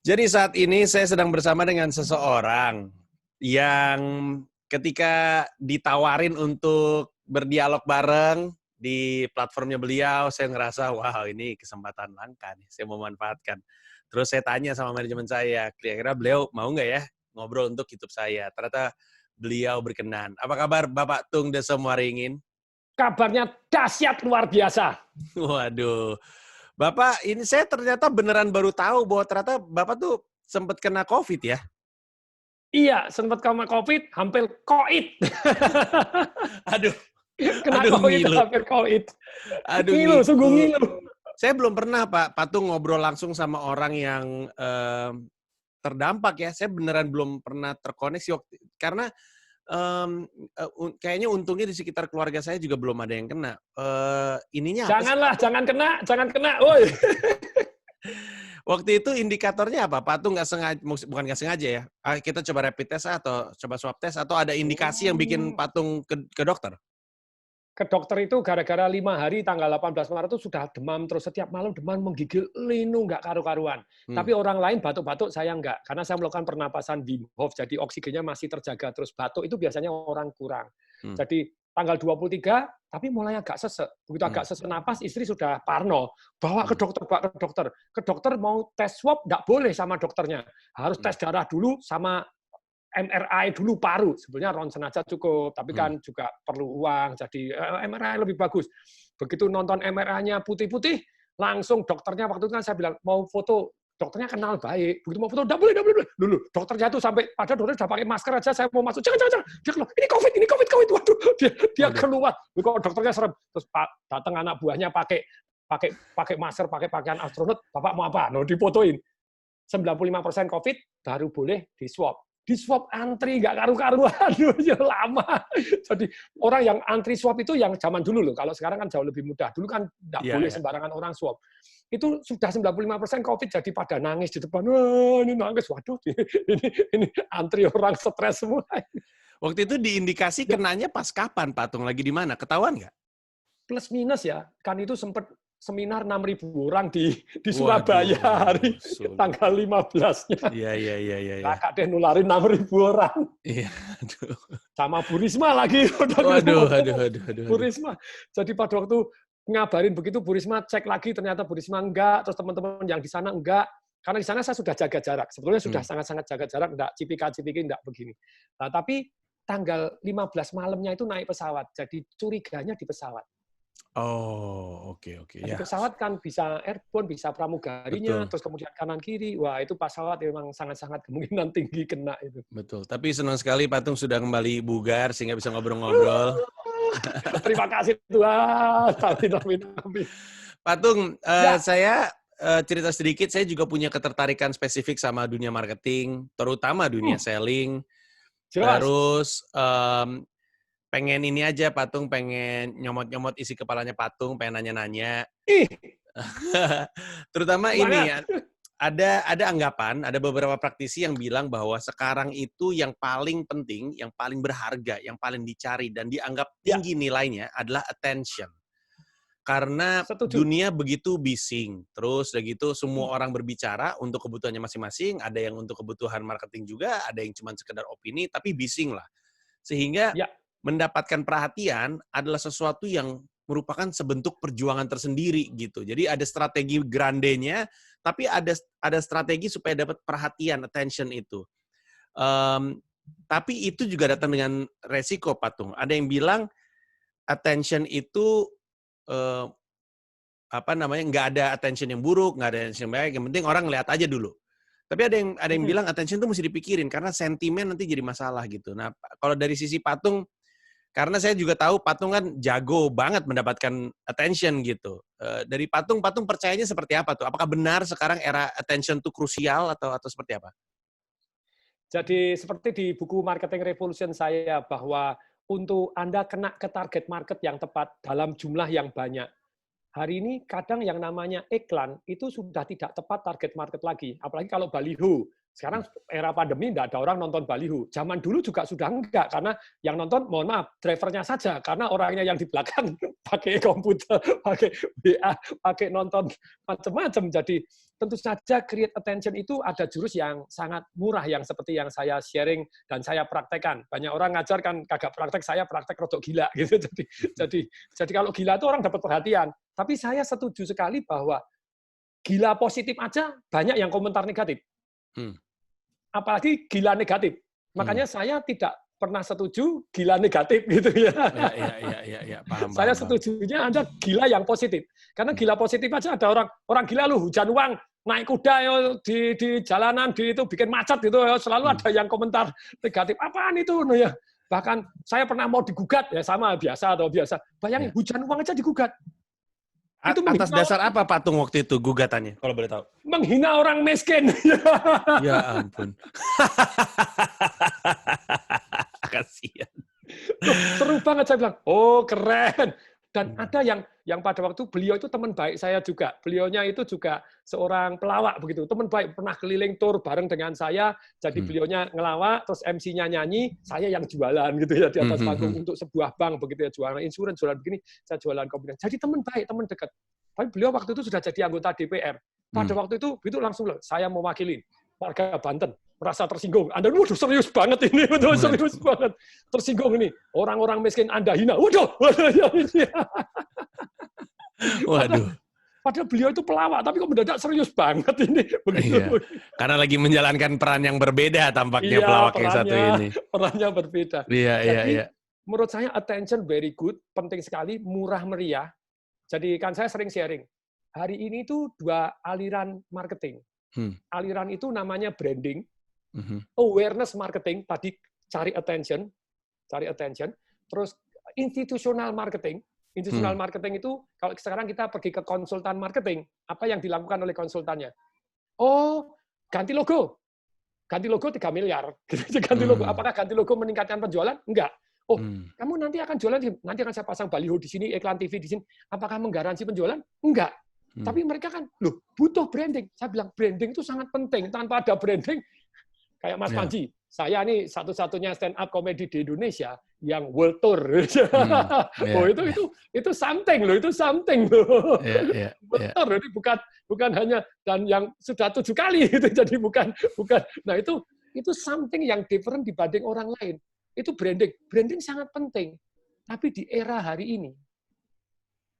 Jadi saat ini saya sedang bersama dengan seseorang yang ketika ditawarin untuk berdialog bareng di platformnya beliau, saya ngerasa, wow ini kesempatan langka nih, saya mau manfaatkan. Terus saya tanya sama manajemen saya, kira-kira beliau mau nggak ya ngobrol untuk YouTube saya. Ternyata beliau berkenan. Apa kabar Bapak Tung Desem Waringin? Kabarnya dahsyat luar biasa. Waduh. Bapak, ini saya ternyata beneran baru tahu bahwa ternyata Bapak tuh sempat kena COVID ya? Iya, sempat kena COVID, hampir koid. Aduh, Kena aduh COVID, ngilu. hampir koid. Aduh Ngilu, sungguh ngilu. ngilu. Saya belum pernah Pak Tung ngobrol langsung sama orang yang terdampak ya. Saya beneran belum pernah terkoneksi karena kayaknya untungnya di sekitar keluarga saya juga belum ada yang kena. Ininya apa sih Pak Janganlah, Tung? jangan kena. Woi. Waktu itu indikatornya apa? Pak Tung nggak sengaja, bukan nggak sengaja ya? Kita coba rapid test atau coba swab test atau ada indikasi yang bikin Pak Tung ke dokter? Ke dokter itu gara-gara 5 hari tanggal 18 Maret itu sudah demam terus setiap malam demam menggigil linu nggak karu-karuan. Tapi orang lain batuk-batuk saya nggak karena saya melakukan pernapasan Wim Hof jadi oksigennya masih terjaga terus batuk itu biasanya orang kurang. Jadi tanggal 23 tapi mulai agak sesek. Begitu agak sesek napas istri sudah parno. Bawa ke dokter, bawa ke dokter. Ke dokter mau tes swab nggak boleh sama dokternya. Harus tes darah dulu sama MRI dulu paru, sebenarnya ronsen aja cukup, tapi kan juga perlu uang, jadi MRI lebih bagus. Begitu nonton MRI-nya putih-putih, langsung dokternya waktu itu kan saya bilang, mau foto, dokternya kenal baik, begitu mau foto, nggak boleh. Dulu, dokternya tuh sampai, padahal dokter udah pakai masker aja, saya mau masuk, jangan, dia keluar, ini COVID, waduh, dia keluar, kok dokternya serem, terus datang anak buahnya pakai masker, pakai pakaian astronot, bapak mau apa? No, difotoin, 95% COVID baru boleh di swab. Di swab antri nggak karu-karuan, lama. Jadi orang yang antri swab itu yang zaman dulu loh. Kalau sekarang kan jauh lebih mudah. Dulu kan nggak boleh sembarangan orang swab. Itu sudah 95% COVID jadi pada nangis di depan. Wah, ini nangis. Waduh, ini antri orang stres semua. Waktu itu diindikasi kenanya pas kapan Pak Tung? Lagi di mana? Ketahuan nggak? Plus minus ya. Kan itu sempat seminar 6.000 orang di Surabaya Waduh, hari tanggal 15-nya. Iya. Kakak deh nularin 6.000 orang. Iya, aduh. Sama Bu Risma lagi. Waduh. Bu Risma. Jadi pada waktu ngabarin begitu, Bu Risma cek lagi, ternyata Bu Risma enggak, terus teman-teman yang di sana enggak. Karena di sana saya sudah jaga jarak. Sebetulnya sudah sangat-sangat jaga jarak, enggak cipika-cipiki, enggak begini. Nah, tapi tanggal 15 malamnya itu naik pesawat. Jadi curiganya di pesawat. Oh, oke. Jadi Ya. pesawat kan bisa airborne, bisa pramugarinya, Betul. terus kemudian kanan kiri. Wah, itu pesawat memang sangat-sangat kemungkinan tinggi kena itu. Betul. Tapi senang sekali Pak Tung sudah kembali bugar sehingga bisa ngobrol-ngobrol. Terima kasih Tuhan. Amin. Pak Tung, Ya. saya cerita sedikit, saya juga punya ketertarikan spesifik sama dunia marketing, terutama dunia selling. Jelas. Terus pengen ini aja Pak Tung, pengen nyomot-nyomot isi kepalanya Pak Tung, pengen nanya-nanya. Ih, Terutama ini, semangat. ada anggapan, ada beberapa praktisi yang bilang bahwa sekarang itu yang paling penting, yang paling berharga, yang paling dicari dan dianggap tinggi nilainya adalah attention. Karena Setuju. dunia begitu bising, terus udah gitu semua orang berbicara untuk kebutuhannya masing-masing, ada yang untuk kebutuhan marketing juga, ada yang cuma sekedar opini, tapi bising lah. Sehingga Ya. mendapatkan perhatian adalah sesuatu yang merupakan sebentuk perjuangan tersendiri gitu. Jadi ada strategi grandenya, tapi ada strategi supaya dapat perhatian, attention itu. Tapi itu juga datang dengan resiko, Pak Tung. Ada yang bilang attention itu nggak ada attention yang buruk, nggak ada attention yang baik. Yang penting orang lihat aja dulu. Tapi ada yang bilang attention itu mesti dipikirin karena sentimen nanti jadi masalah gitu. Nah, kalau dari sisi Patung, karena saya juga tahu Patung kan jago banget mendapatkan attention gitu. Dari Patung percayanya seperti apa tuh? Apakah benar sekarang era attention itu krusial atau seperti apa? Jadi seperti di buku Marketing Revolution saya bahwa untuk Anda kena ke target market yang tepat dalam jumlah yang banyak. Hari ini kadang yang namanya iklan itu sudah tidak tepat target market lagi. Apalagi kalau baliho. Sekarang era pandemi tidak ada orang nonton baliho. Zaman dulu juga sudah enggak, karena yang nonton, mohon maaf, drivernya saja. Karena orangnya yang di belakang pakai komputer, pakai WA, pakai nonton macam-macam. Jadi tentu saja create attention itu ada jurus yang sangat murah, yang seperti yang saya sharing dan saya praktekkan. Banyak orang ngajar kan kagak praktek, saya praktek rodok gila gitu. Jadi kalau gila itu orang dapat perhatian. Tapi saya setuju sekali bahwa gila positif aja banyak yang komentar negatif. Apalagi gila negatif. Makanya saya tidak pernah setuju gila negatif gitu ya. Iya, paham. Saya setujunya Anda gila yang positif. Karena gila positif aja ada orang gila lu hujan uang, naik kuda yo, di jalanan di itu bikin macet gitu ya, selalu ada yang komentar negatif. Apaan itu no ya? Bahkan saya pernah mau digugat ya sama biasa. Bayangin hujan uang aja digugat. Itu atas dasar apa Patung waktu itu gugatannya, kalau boleh tahu? Menghina orang miskin. Ya ampun. Kasihan. Seru banget, saya bilang, oh keren. Dan ada yang pada waktu beliau itu teman baik saya juga. Beliaunya itu juga seorang pelawak begitu. Teman baik, pernah keliling tour bareng dengan saya. Jadi beliaunya ngelawak, terus MC-nya nyanyi, saya yang jualan gitu ya di atas panggung untuk sebuah bank begitu ya, jualan insurans, jualan begini, saya jualan komputer. Jadi teman baik, teman dekat. Tapi beliau waktu itu sudah jadi anggota DPR. Pada waktu itu langsung loh, saya mewakili warga Banten. Merasa tersinggung. Anda waduh serius banget ini, betul serius banget. Tersinggung ini. Orang-orang miskin Anda hina. Waduh. Waduh. Padahal beliau itu pelawak, tapi kok mendadak serius banget ini. Begitu. Iya. Karena lagi menjalankan peran yang berbeda tampaknya pelawak yang satu ini. Perannya berbeda. Iya. Menurut saya attention very good, penting sekali, murah meriah. Jadi kan saya sering sharing. Hari ini itu 2 aliran marketing. Aliran itu namanya branding, awareness marketing, tadi cari attention, terus institutional marketing. Institutional marketing itu, kalau sekarang kita pergi ke konsultan marketing, apa yang dilakukan oleh konsultannya? Oh, ganti logo 3 miliar. Ganti logo. Apakah ganti logo meningkatkan penjualan? Enggak. Oh, kamu nanti akan jualan, nanti akan saya pasang baliho di sini, iklan TV di sini. Apakah menggaransi penjualan? Enggak. Tapi mereka kan, loh, butuh branding. Saya bilang, branding itu sangat penting. Tanpa ada branding, kayak Mas Panji, saya ini satu-satunya stand up comedy di Indonesia yang world tour. Oh, itu something loh, World tour, jadi bukan hanya, dan yang sudah 7 kali, itu jadi bukan. Nah, itu something yang different dibanding orang lain. Itu branding. Branding sangat penting. Tapi di era hari ini,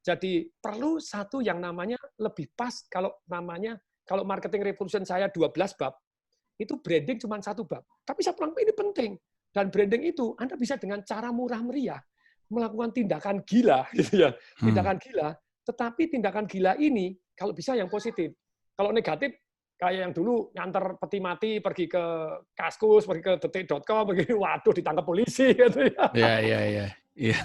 jadi perlu satu yang namanya lebih pas, kalau marketing revolution saya 12 bab, itu branding cuma 1 bab. Tapi saya bilang ini penting. Dan branding itu Anda bisa dengan cara murah meriah melakukan tindakan gila gitu ya. Tindakan gila, tetapi tindakan gila ini kalau bisa yang positif. Kalau negatif kayak yang dulu nganter peti mati pergi ke Kaskus, pergi ke detik.com, waduh ditangkap polisi gitu ya. Iya.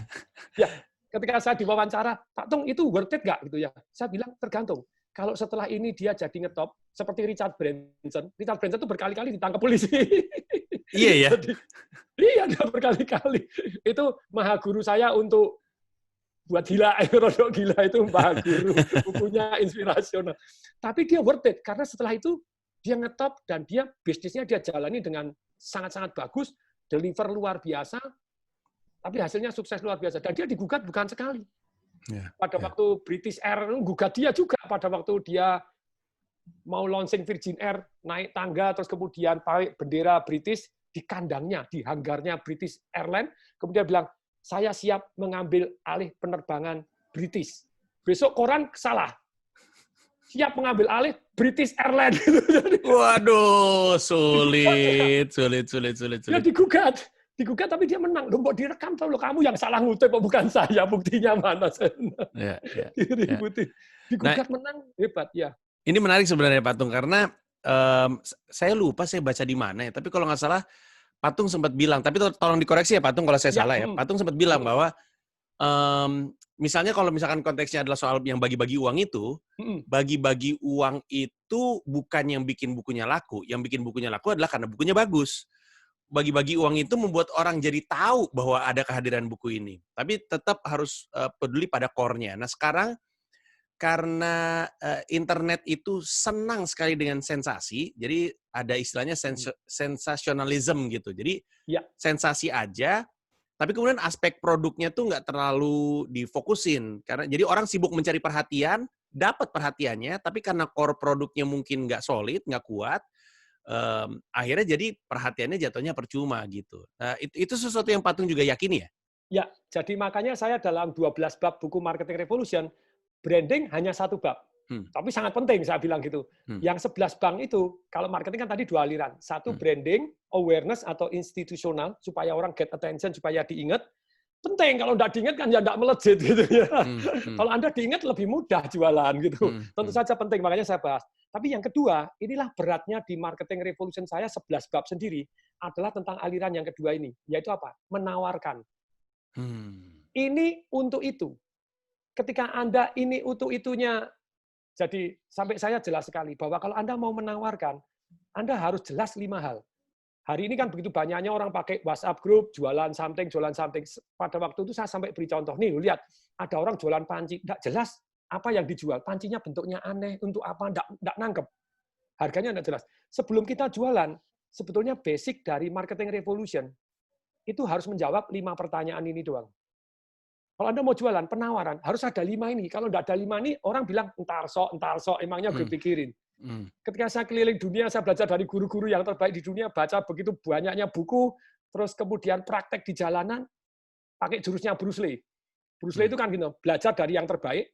Ya, ketika saya diwawancara, Pak Tung itu worth it nggak gitu ya? Saya bilang tergantung. Kalau setelah ini dia jadi ngetop, seperti Richard Branson itu berkali-kali ditangkap polisi. Iya ya? Iya, dia berkali-kali. Itu maha guru saya untuk buat gila, rodok gila itu maha guru. Bukunya inspirasional. Tapi dia worth it, karena setelah itu dia ngetop dan dia bisnisnya dia jalani dengan sangat-sangat bagus, deliver luar biasa, tapi hasilnya sukses luar biasa. Dan dia digugat bukan sekali. Pada waktu British Air gugat dia juga, pada waktu dia mau launching Virgin Air, naik tangga, terus kemudian pakai bendera British di kandangnya, di hanggarnya British Airlines, kemudian bilang, saya siap mengambil alih penerbangan British. Besok koran salah. Siap mengambil alih British Airlines. Waduh, sulit. Dia digugat tapi dia menang. Loh, kok direkam tahu lo kamu yang salah ngutip bukan saya, buktinya mana? Diributi. Digugat menang, hebat ya. Ini menarik sebenarnya Patung, karena saya lupa saya baca di mana ya, tapi kalau nggak salah Patung sempat bilang, tapi tolong dikoreksi ya Patung kalau saya salah ya. Patung sempat bilang bahwa misalnya kalau misalkan konteksnya adalah soal yang bagi-bagi uang itu, bagi-bagi uang itu bukan yang bikin bukunya laku, yang bikin bukunya laku adalah karena bukunya bagus. Bagi-bagi uang itu membuat orang jadi tahu bahwa ada kehadiran buku ini. Tapi tetap harus peduli pada core-nya. Nah sekarang, karena internet itu senang sekali dengan sensasi, jadi ada istilahnya sensationalism gitu. Jadi Ya, sensasi aja, tapi kemudian aspek produknya tuh nggak terlalu difokusin. Karena jadi orang sibuk mencari perhatian, dapat perhatiannya, tapi karena core produknya mungkin nggak solid, nggak kuat, akhirnya jadi perhatiannya jatuhnya percuma gitu. Nah, itu sesuatu yang Patung juga yakini ya? ya. Jadi makanya saya dalam 12 bab buku Marketing Revolution, branding hanya satu bab. Hmm, Tapi sangat penting saya bilang gitu. hmm, Yang 11 bank itu, kalau marketing kan tadi dua aliran. Satu hmm, branding, awareness atau institusional, supaya orang get attention, supaya diingat. Penting, kalau nggak diingat kan ya nggak melejit gitu ya. hmm, hmm, Kalau Anda diingat lebih mudah jualan gitu. hmm, Tentu hmm, saja penting, makanya saya bahas. Tapi yang kedua, inilah beratnya di marketing revolution saya 11 bab sendiri, adalah tentang aliran yang kedua ini, yaitu apa? Menawarkan. hmm, Ini untuk itu. Ketika Anda ini untuk itunya, jadi sampai saya jelas sekali bahwa kalau Anda mau menawarkan, Anda harus jelas 5 hal. Hari ini kan begitu banyaknya orang pakai WhatsApp group, jualan something, jualan something. Pada waktu itu saya sampai beri contoh. Nih, lihat, ada orang jualan panci. Nggak jelas apa yang dijual. Pancinya bentuknya aneh, untuk apa, nggak nangkep. Harganya nggak jelas. Sebelum kita jualan, sebetulnya basic dari marketing revolution, itu harus menjawab 5 pertanyaan ini doang. Kalau Anda mau jualan, penawaran, harus ada 5 ini. Kalau nggak ada 5 ini, orang bilang, entar sok, emangnya gue hmm, pikirin. hmm, Ketika saya keliling dunia, saya belajar dari guru-guru yang terbaik di dunia, baca begitu banyaknya buku, terus kemudian praktek di jalanan, pakai jurusnya Bruce Lee. Bruce Lee hmm, itu kan gitu, belajar dari yang terbaik,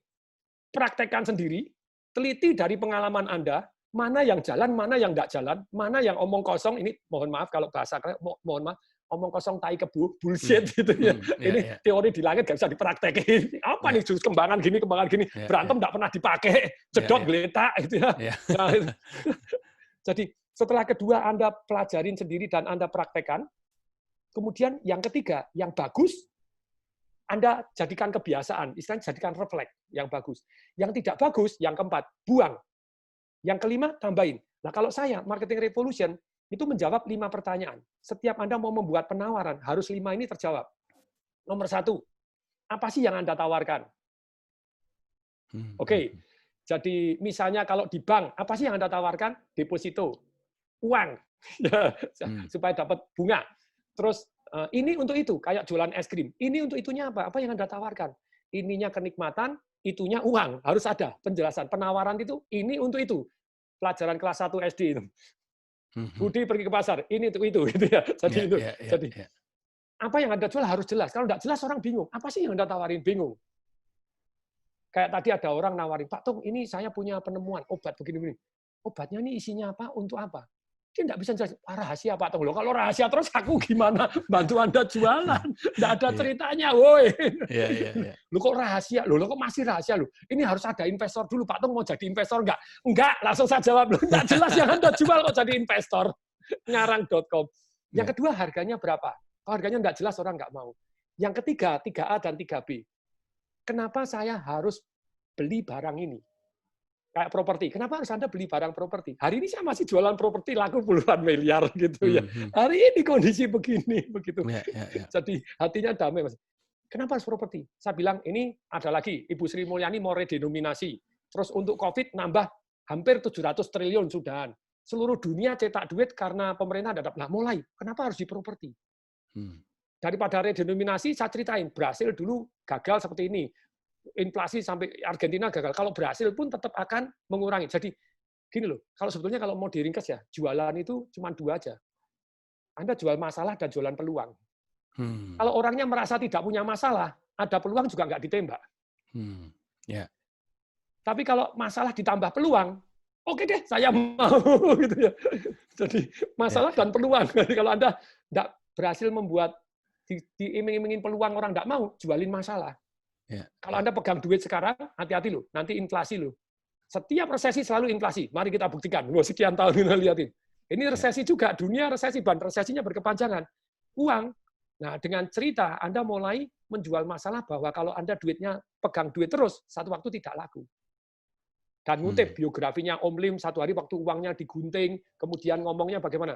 praktekkan sendiri, teliti dari pengalaman Anda, mana yang jalan, mana yang nggak jalan, mana yang omong kosong, ini mohon maaf kalau bahasa, mohon maaf, omong kosong tai kebu, bullshit gitu ya. ya, Ini ya, teori di langit nggak bisa dipraktekin. Apa ya, nih jurus kembangan gini, ya, ya, berantem nggak pernah dipakai, ya, jedot ya, geletak gitu ya. ya, Nah, itu. Jadi setelah kedua Anda pelajarin sendiri dan Anda praktekkan, kemudian yang ketiga, yang bagus, Anda jadikan kebiasaan, istilahnya jadikan refleks yang bagus. Yang tidak bagus, yang keempat, buang. Yang kelima, tambahin. Nah, kalau saya, Marketing Revolution, itu menjawab 5 pertanyaan. Setiap Anda mau membuat penawaran, harus 5 ini terjawab. Nomor 1, apa sih yang Anda tawarkan? hmm, hmm, Oke, jadi misalnya kalau di bank, apa sih yang Anda tawarkan? Deposito, uang, hmm, supaya dapat bunga. Terus ini untuk itu, kayak jualan es krim. Ini untuk itunya apa? Apa yang Anda tawarkan? Ininya kenikmatan, itunya uang. Harus ada penjelasan. Penawaran itu, ini untuk itu. Pelajaran kelas 1 SD itu. hmm, hmm, Budi pergi ke pasar, ini untuk itu. Gitu ya. Jadi ya, itu. ya, ya, Jadi ya, apa yang Anda jual harus jelas. Kalau nggak jelas orang bingung. Apa sih yang Anda tawarin? Bingung. Kayak tadi ada orang nawarin, Pak Tung, ini saya punya penemuan obat begini-begini. Obatnya ini isinya apa? Untuk apa? Dia nggak bisa jelasin. Rahasia Pak Tung. Loh, kalau rahasia terus aku gimana bantu Anda jualan? Nggak ada ya, ceritanya, woi. ya, ya, ya. Loh kok rahasia? Loh kok masih rahasia? Loh, ini harus ada investor dulu. Pak Tung mau jadi investor nggak? Enggak, langsung saya jawab. Loh, nggak jelas yang Anda jual kok jadi investor. Ngarang.com. Yang Ya. kedua, harganya berapa? Kalau harganya nggak jelas, orang nggak mau. Yang ketiga, 3A dan 3B. Kenapa saya harus beli barang ini? Kayak properti. Kenapa harus Anda beli barang properti? Hari ini saya masih jualan properti laku puluhan miliar gitu ya. Hmm, hmm. Hari ini kondisi begini begitu. Ya, ya, ya. Jadi hatinya damai, Mas. Kenapa harus properti? Saya bilang ini ada lagi Ibu Sri Mulyani mau redenominasi. Terus untuk Covid nambah hampir 700 triliun sudahan. Seluruh dunia cetak duit karena pemerintah ada. Nah, mulai. Kenapa harus di properti? Hmm, Daripada redenominasi, saya ceritain. Brasil dulu gagal seperti ini. Inflasi sampai Argentina gagal. Kalau Brasil pun tetap akan mengurangi. Jadi, gini loh, kalau sebetulnya kalau mau diringkas ya, jualan itu cuma 2 aja. Anda jual masalah dan jualan peluang. hmm, Kalau orangnya merasa tidak punya masalah, ada peluang juga nggak ditembak. hmm. Ya, Tapi kalau masalah ditambah peluang, oke deh, saya mau gitu ya. Jadi masalah ya, dan peluang. Jadi kalau Anda nggak berhasil membuat diiming-imingin peluang orang nggak mau, jualin masalah. ya, Kalau ya. Anda pegang duit sekarang, hati-hati loh, nanti inflasi loh. Setiap resesi selalu inflasi. Mari kita buktikan. Wah, sekian tahun kita lihatin. Ini resesi juga, dunia resesi, dan resesinya berkepanjangan. Uang. Nah, dengan cerita Anda mulai menjual masalah bahwa kalau Anda duitnya pegang duit terus, satu waktu tidak laku. Dan ngutip biografinya Om Lim, satu hari waktu uangnya digunting, kemudian ngomongnya bagaimana?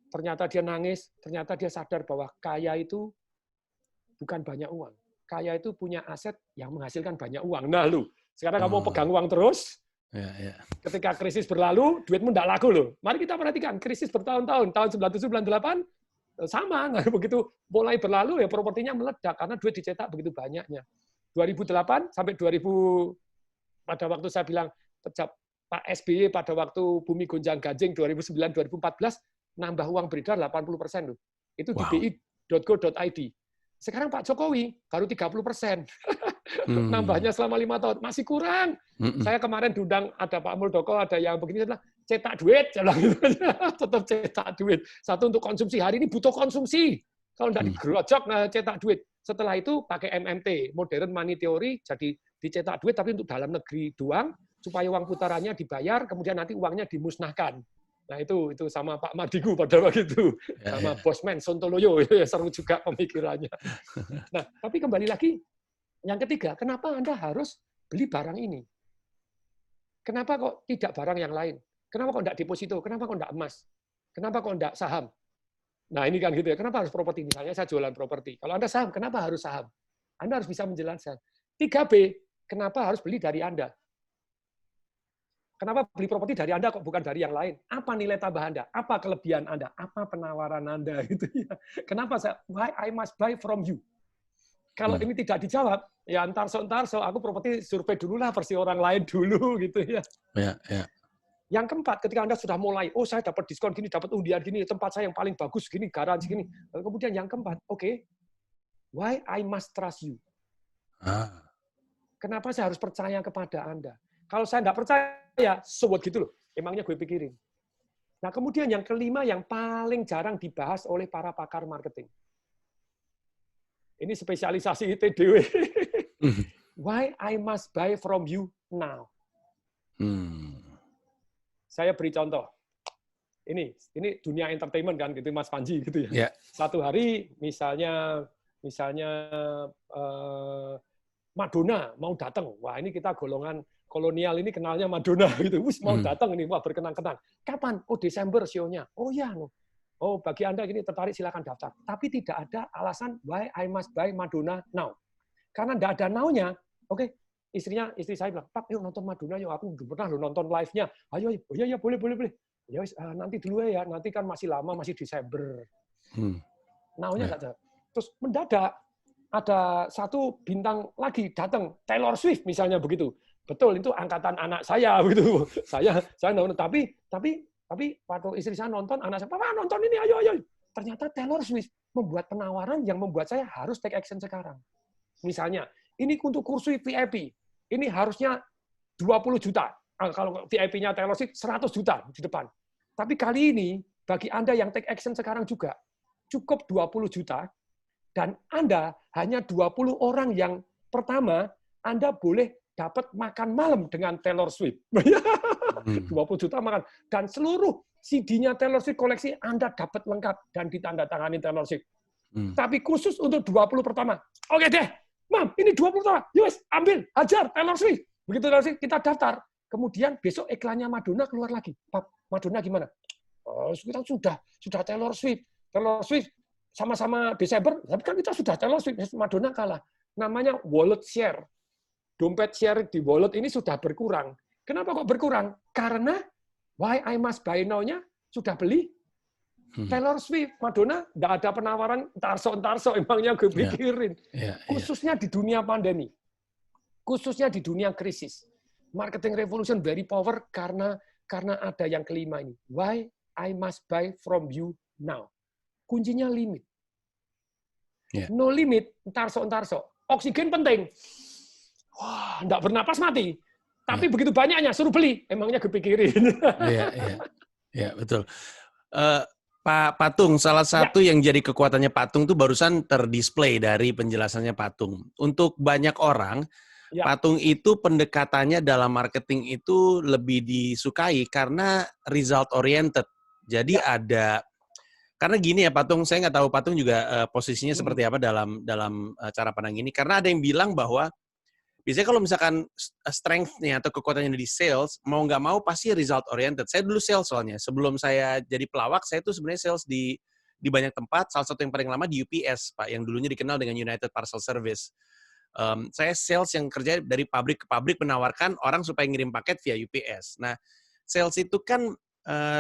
Ternyata dia nangis, ternyata dia sadar bahwa kaya itu bukan banyak uang. Kaya itu punya aset yang menghasilkan banyak uang. Nah, lu, Sekarang kamu pegang uang terus, ketika krisis berlalu, duitmu nggak laku loh. Mari kita perhatikan, krisis bertahun-tahun, tahun 97, 98, sama. Nah, begitu mulai berlalu, ya propertinya meledak, karena duit dicetak begitu banyaknya. 2008 sampai 2000, pada waktu saya bilang, Pak SBY pada waktu bumi gonjang-ganjing 2009-2014, nambah uang beredar 80% loh. Itu di bi.go.id. Sekarang Pak Jokowi baru 30%. Nambahnya selama 5 tahun. Masih kurang. Saya kemarin diundang, ada Pak Muldoko, ada yang begini, cetak duit. Tetap cetak duit. Satu untuk konsumsi. Hari ini butuh konsumsi. Kalau tidak digerojok, cetak duit. Setelah itu pakai MMT, Modern Money Theory, jadi dicetak duit, tapi untuk dalam negeri doang, supaya uang putarannya dibayar, kemudian nanti uangnya dimusnahkan. Nah itu sama Pak Madigu pada waktu itu, sama Bosman Sontoloyo, ya seru juga pemikirannya. Nah tapi kembali lagi, yang ketiga, kenapa Anda harus beli barang ini? Kenapa kok tidak barang yang lain? Kenapa kok tidak deposito? Kenapa kok tidak emas? Kenapa kok tidak saham? Nah ini kan gitu ya, kenapa harus properti? Misalnya saya jualan properti. Kalau Anda saham, kenapa harus saham? Anda harus bisa menjelaskan. 3B, kenapa harus beli dari Anda? Kenapa beli properti dari Anda kok bukan dari yang lain? Apa nilai tambah Anda? Apa kelebihan Anda? Apa penawaran Anda? Gitu ya. Kenapa why I must buy from you? Kalau ini tidak dijawab, ya entar-so, aku properti survei dulu lah versi orang lain dulu gitu ya. Yang keempat, ketika Anda sudah mulai, oh saya dapat diskon gini, dapat undian gini, tempat saya yang paling bagus gini, garansi gini. Lalu kemudian yang keempat, oke, why I must trust you? Kenapa saya harus percaya kepada Anda? Kalau saya nggak percaya, so what gitu loh. Emangnya gue pikirin. Nah, kemudian yang kelima yang paling jarang dibahas oleh para pakar marketing. Ini spesialisasi TDW. Why I must buy from you now? Saya beri contoh. Ini dunia entertainment kan gitu Mas Panji gitu ya. Satu hari misalnya Madonna mau datang. Wah, ini kita golongan kolonial ini kenalnya Madonna gitu. Mau datang ini, wah berkenang-kenang. Kapan? Oh, Desember show-nya. Oh ya, oh bagi Anda gini tertarik silakan daftar. Tapi tidak ada alasan why I must buy Madonna now. Karena tidak ada now-nya. Oke, istri saya bilang, "Pak, yuk nonton Madonna yuk. Aku belum pernah nonton live-nya." Ayo. Oh iya boleh. Ya nanti dulu ya. Nanti kan masih lama, masih Desember. Now-nya enggak ada. Terus mendadak ada satu bintang lagi datang, Taylor Swift misalnya begitu. Betul, itu angkatan anak saya begitu. Saya nonton, tapi waktu istri saya nonton, anak saya, "Papa nonton ini, ayo." Ternyata Taylor Swift membuat penawaran yang membuat saya harus take action sekarang. Misalnya, ini untuk kursi VIP, ini harusnya 20 juta. Kalau VIP-nya Taylor Swift 100 juta di depan. Tapi kali ini bagi Anda yang take action sekarang juga cukup 20 juta dan Anda hanya 20 orang yang pertama Anda boleh dapat makan malam dengan Taylor Swift. 20 juta makan. Dan seluruh CD-nya Taylor Swift koleksi Anda dapat lengkap dan ditandatangani Taylor Swift. Tapi khusus untuk 20 pertama. Oke deh, Mam, ini 20 pertama. Yus, ambil, hajar Taylor Swift. Begitu Taylor Swift, kita daftar. Kemudian besok iklannya Madonna keluar lagi. Pap, Madonna gimana? Oh, kita sudah Taylor Swift. Taylor Swift sama-sama Desember, tapi kan kita sudah Taylor Swift. Madonna kalah. Namanya wallet share. Dompet share di wallet ini sudah berkurang. Kenapa kok berkurang? Karena why I must buy now-nya sudah beli Taylor Swift. Madonna nggak ada penawaran entar-so, emangnya gue pikirin. Khususnya di dunia pandemi. Khususnya di dunia krisis. Marketing revolution very power karena ada yang kelima ini. Why I must buy from you now. Kuncinya limit. No limit, entar-so. Oksigen penting. Wah, enggak bernapas mati. Tapi begitu banyaknya, suruh beli. Emangnya kepikirin. Iya, betul. Pak Patung, salah satu yang jadi kekuatannya Patung itu barusan terdisplay dari penjelasannya Patung. Untuk banyak orang, Patung itu pendekatannya dalam marketing itu lebih disukai karena result oriented. Jadi karena gini ya Patung, saya nggak tahu Patung juga posisinya seperti apa dalam cara pandang ini. Karena ada yang bilang bahwa biasanya kalau misalkan strength-nya atau kekuatannya di sales, mau nggak mau pasti result oriented. Saya dulu sales soalnya. Sebelum saya jadi pelawak, saya tuh sebenarnya sales di banyak tempat. Salah satu yang paling lama di UPS, Pak, yang dulunya dikenal dengan United Parcel Service. Saya sales yang kerja dari pabrik ke pabrik menawarkan orang supaya ngirim paket via UPS. Nah, sales itu kan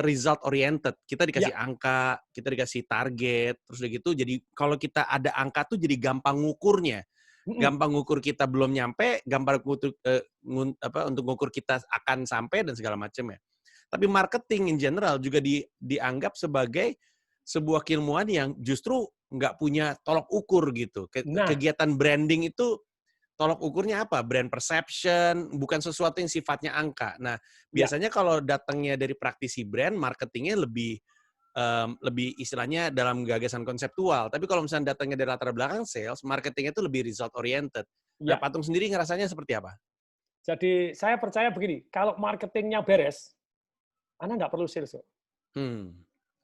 result oriented. Kita dikasih angka, kita dikasih target, terus udah gitu. Jadi kalau kita ada angka tuh jadi gampang ngukurnya. Gampang ngukur kita belum nyampe, gampang ngukur, untuk ngukur kita akan sampai dan segala macam ya. Tapi marketing in general juga dianggap sebagai sebuah keilmuan yang justru nggak punya tolok ukur gitu. Kegiatan branding itu tolok ukurnya apa? Brand perception, bukan sesuatu yang sifatnya angka. Nah, biasanya kalau datangnya dari praktisi brand, marketingnya lebih istilahnya dalam gagasan konseptual. Tapi kalau misalnya datangnya dari latar belakang sales, marketingnya itu lebih result oriented. Nah, Patung sendiri ngerasanya seperti apa? Jadi saya percaya begini, kalau marketingnya beres, Anda nggak perlu sales.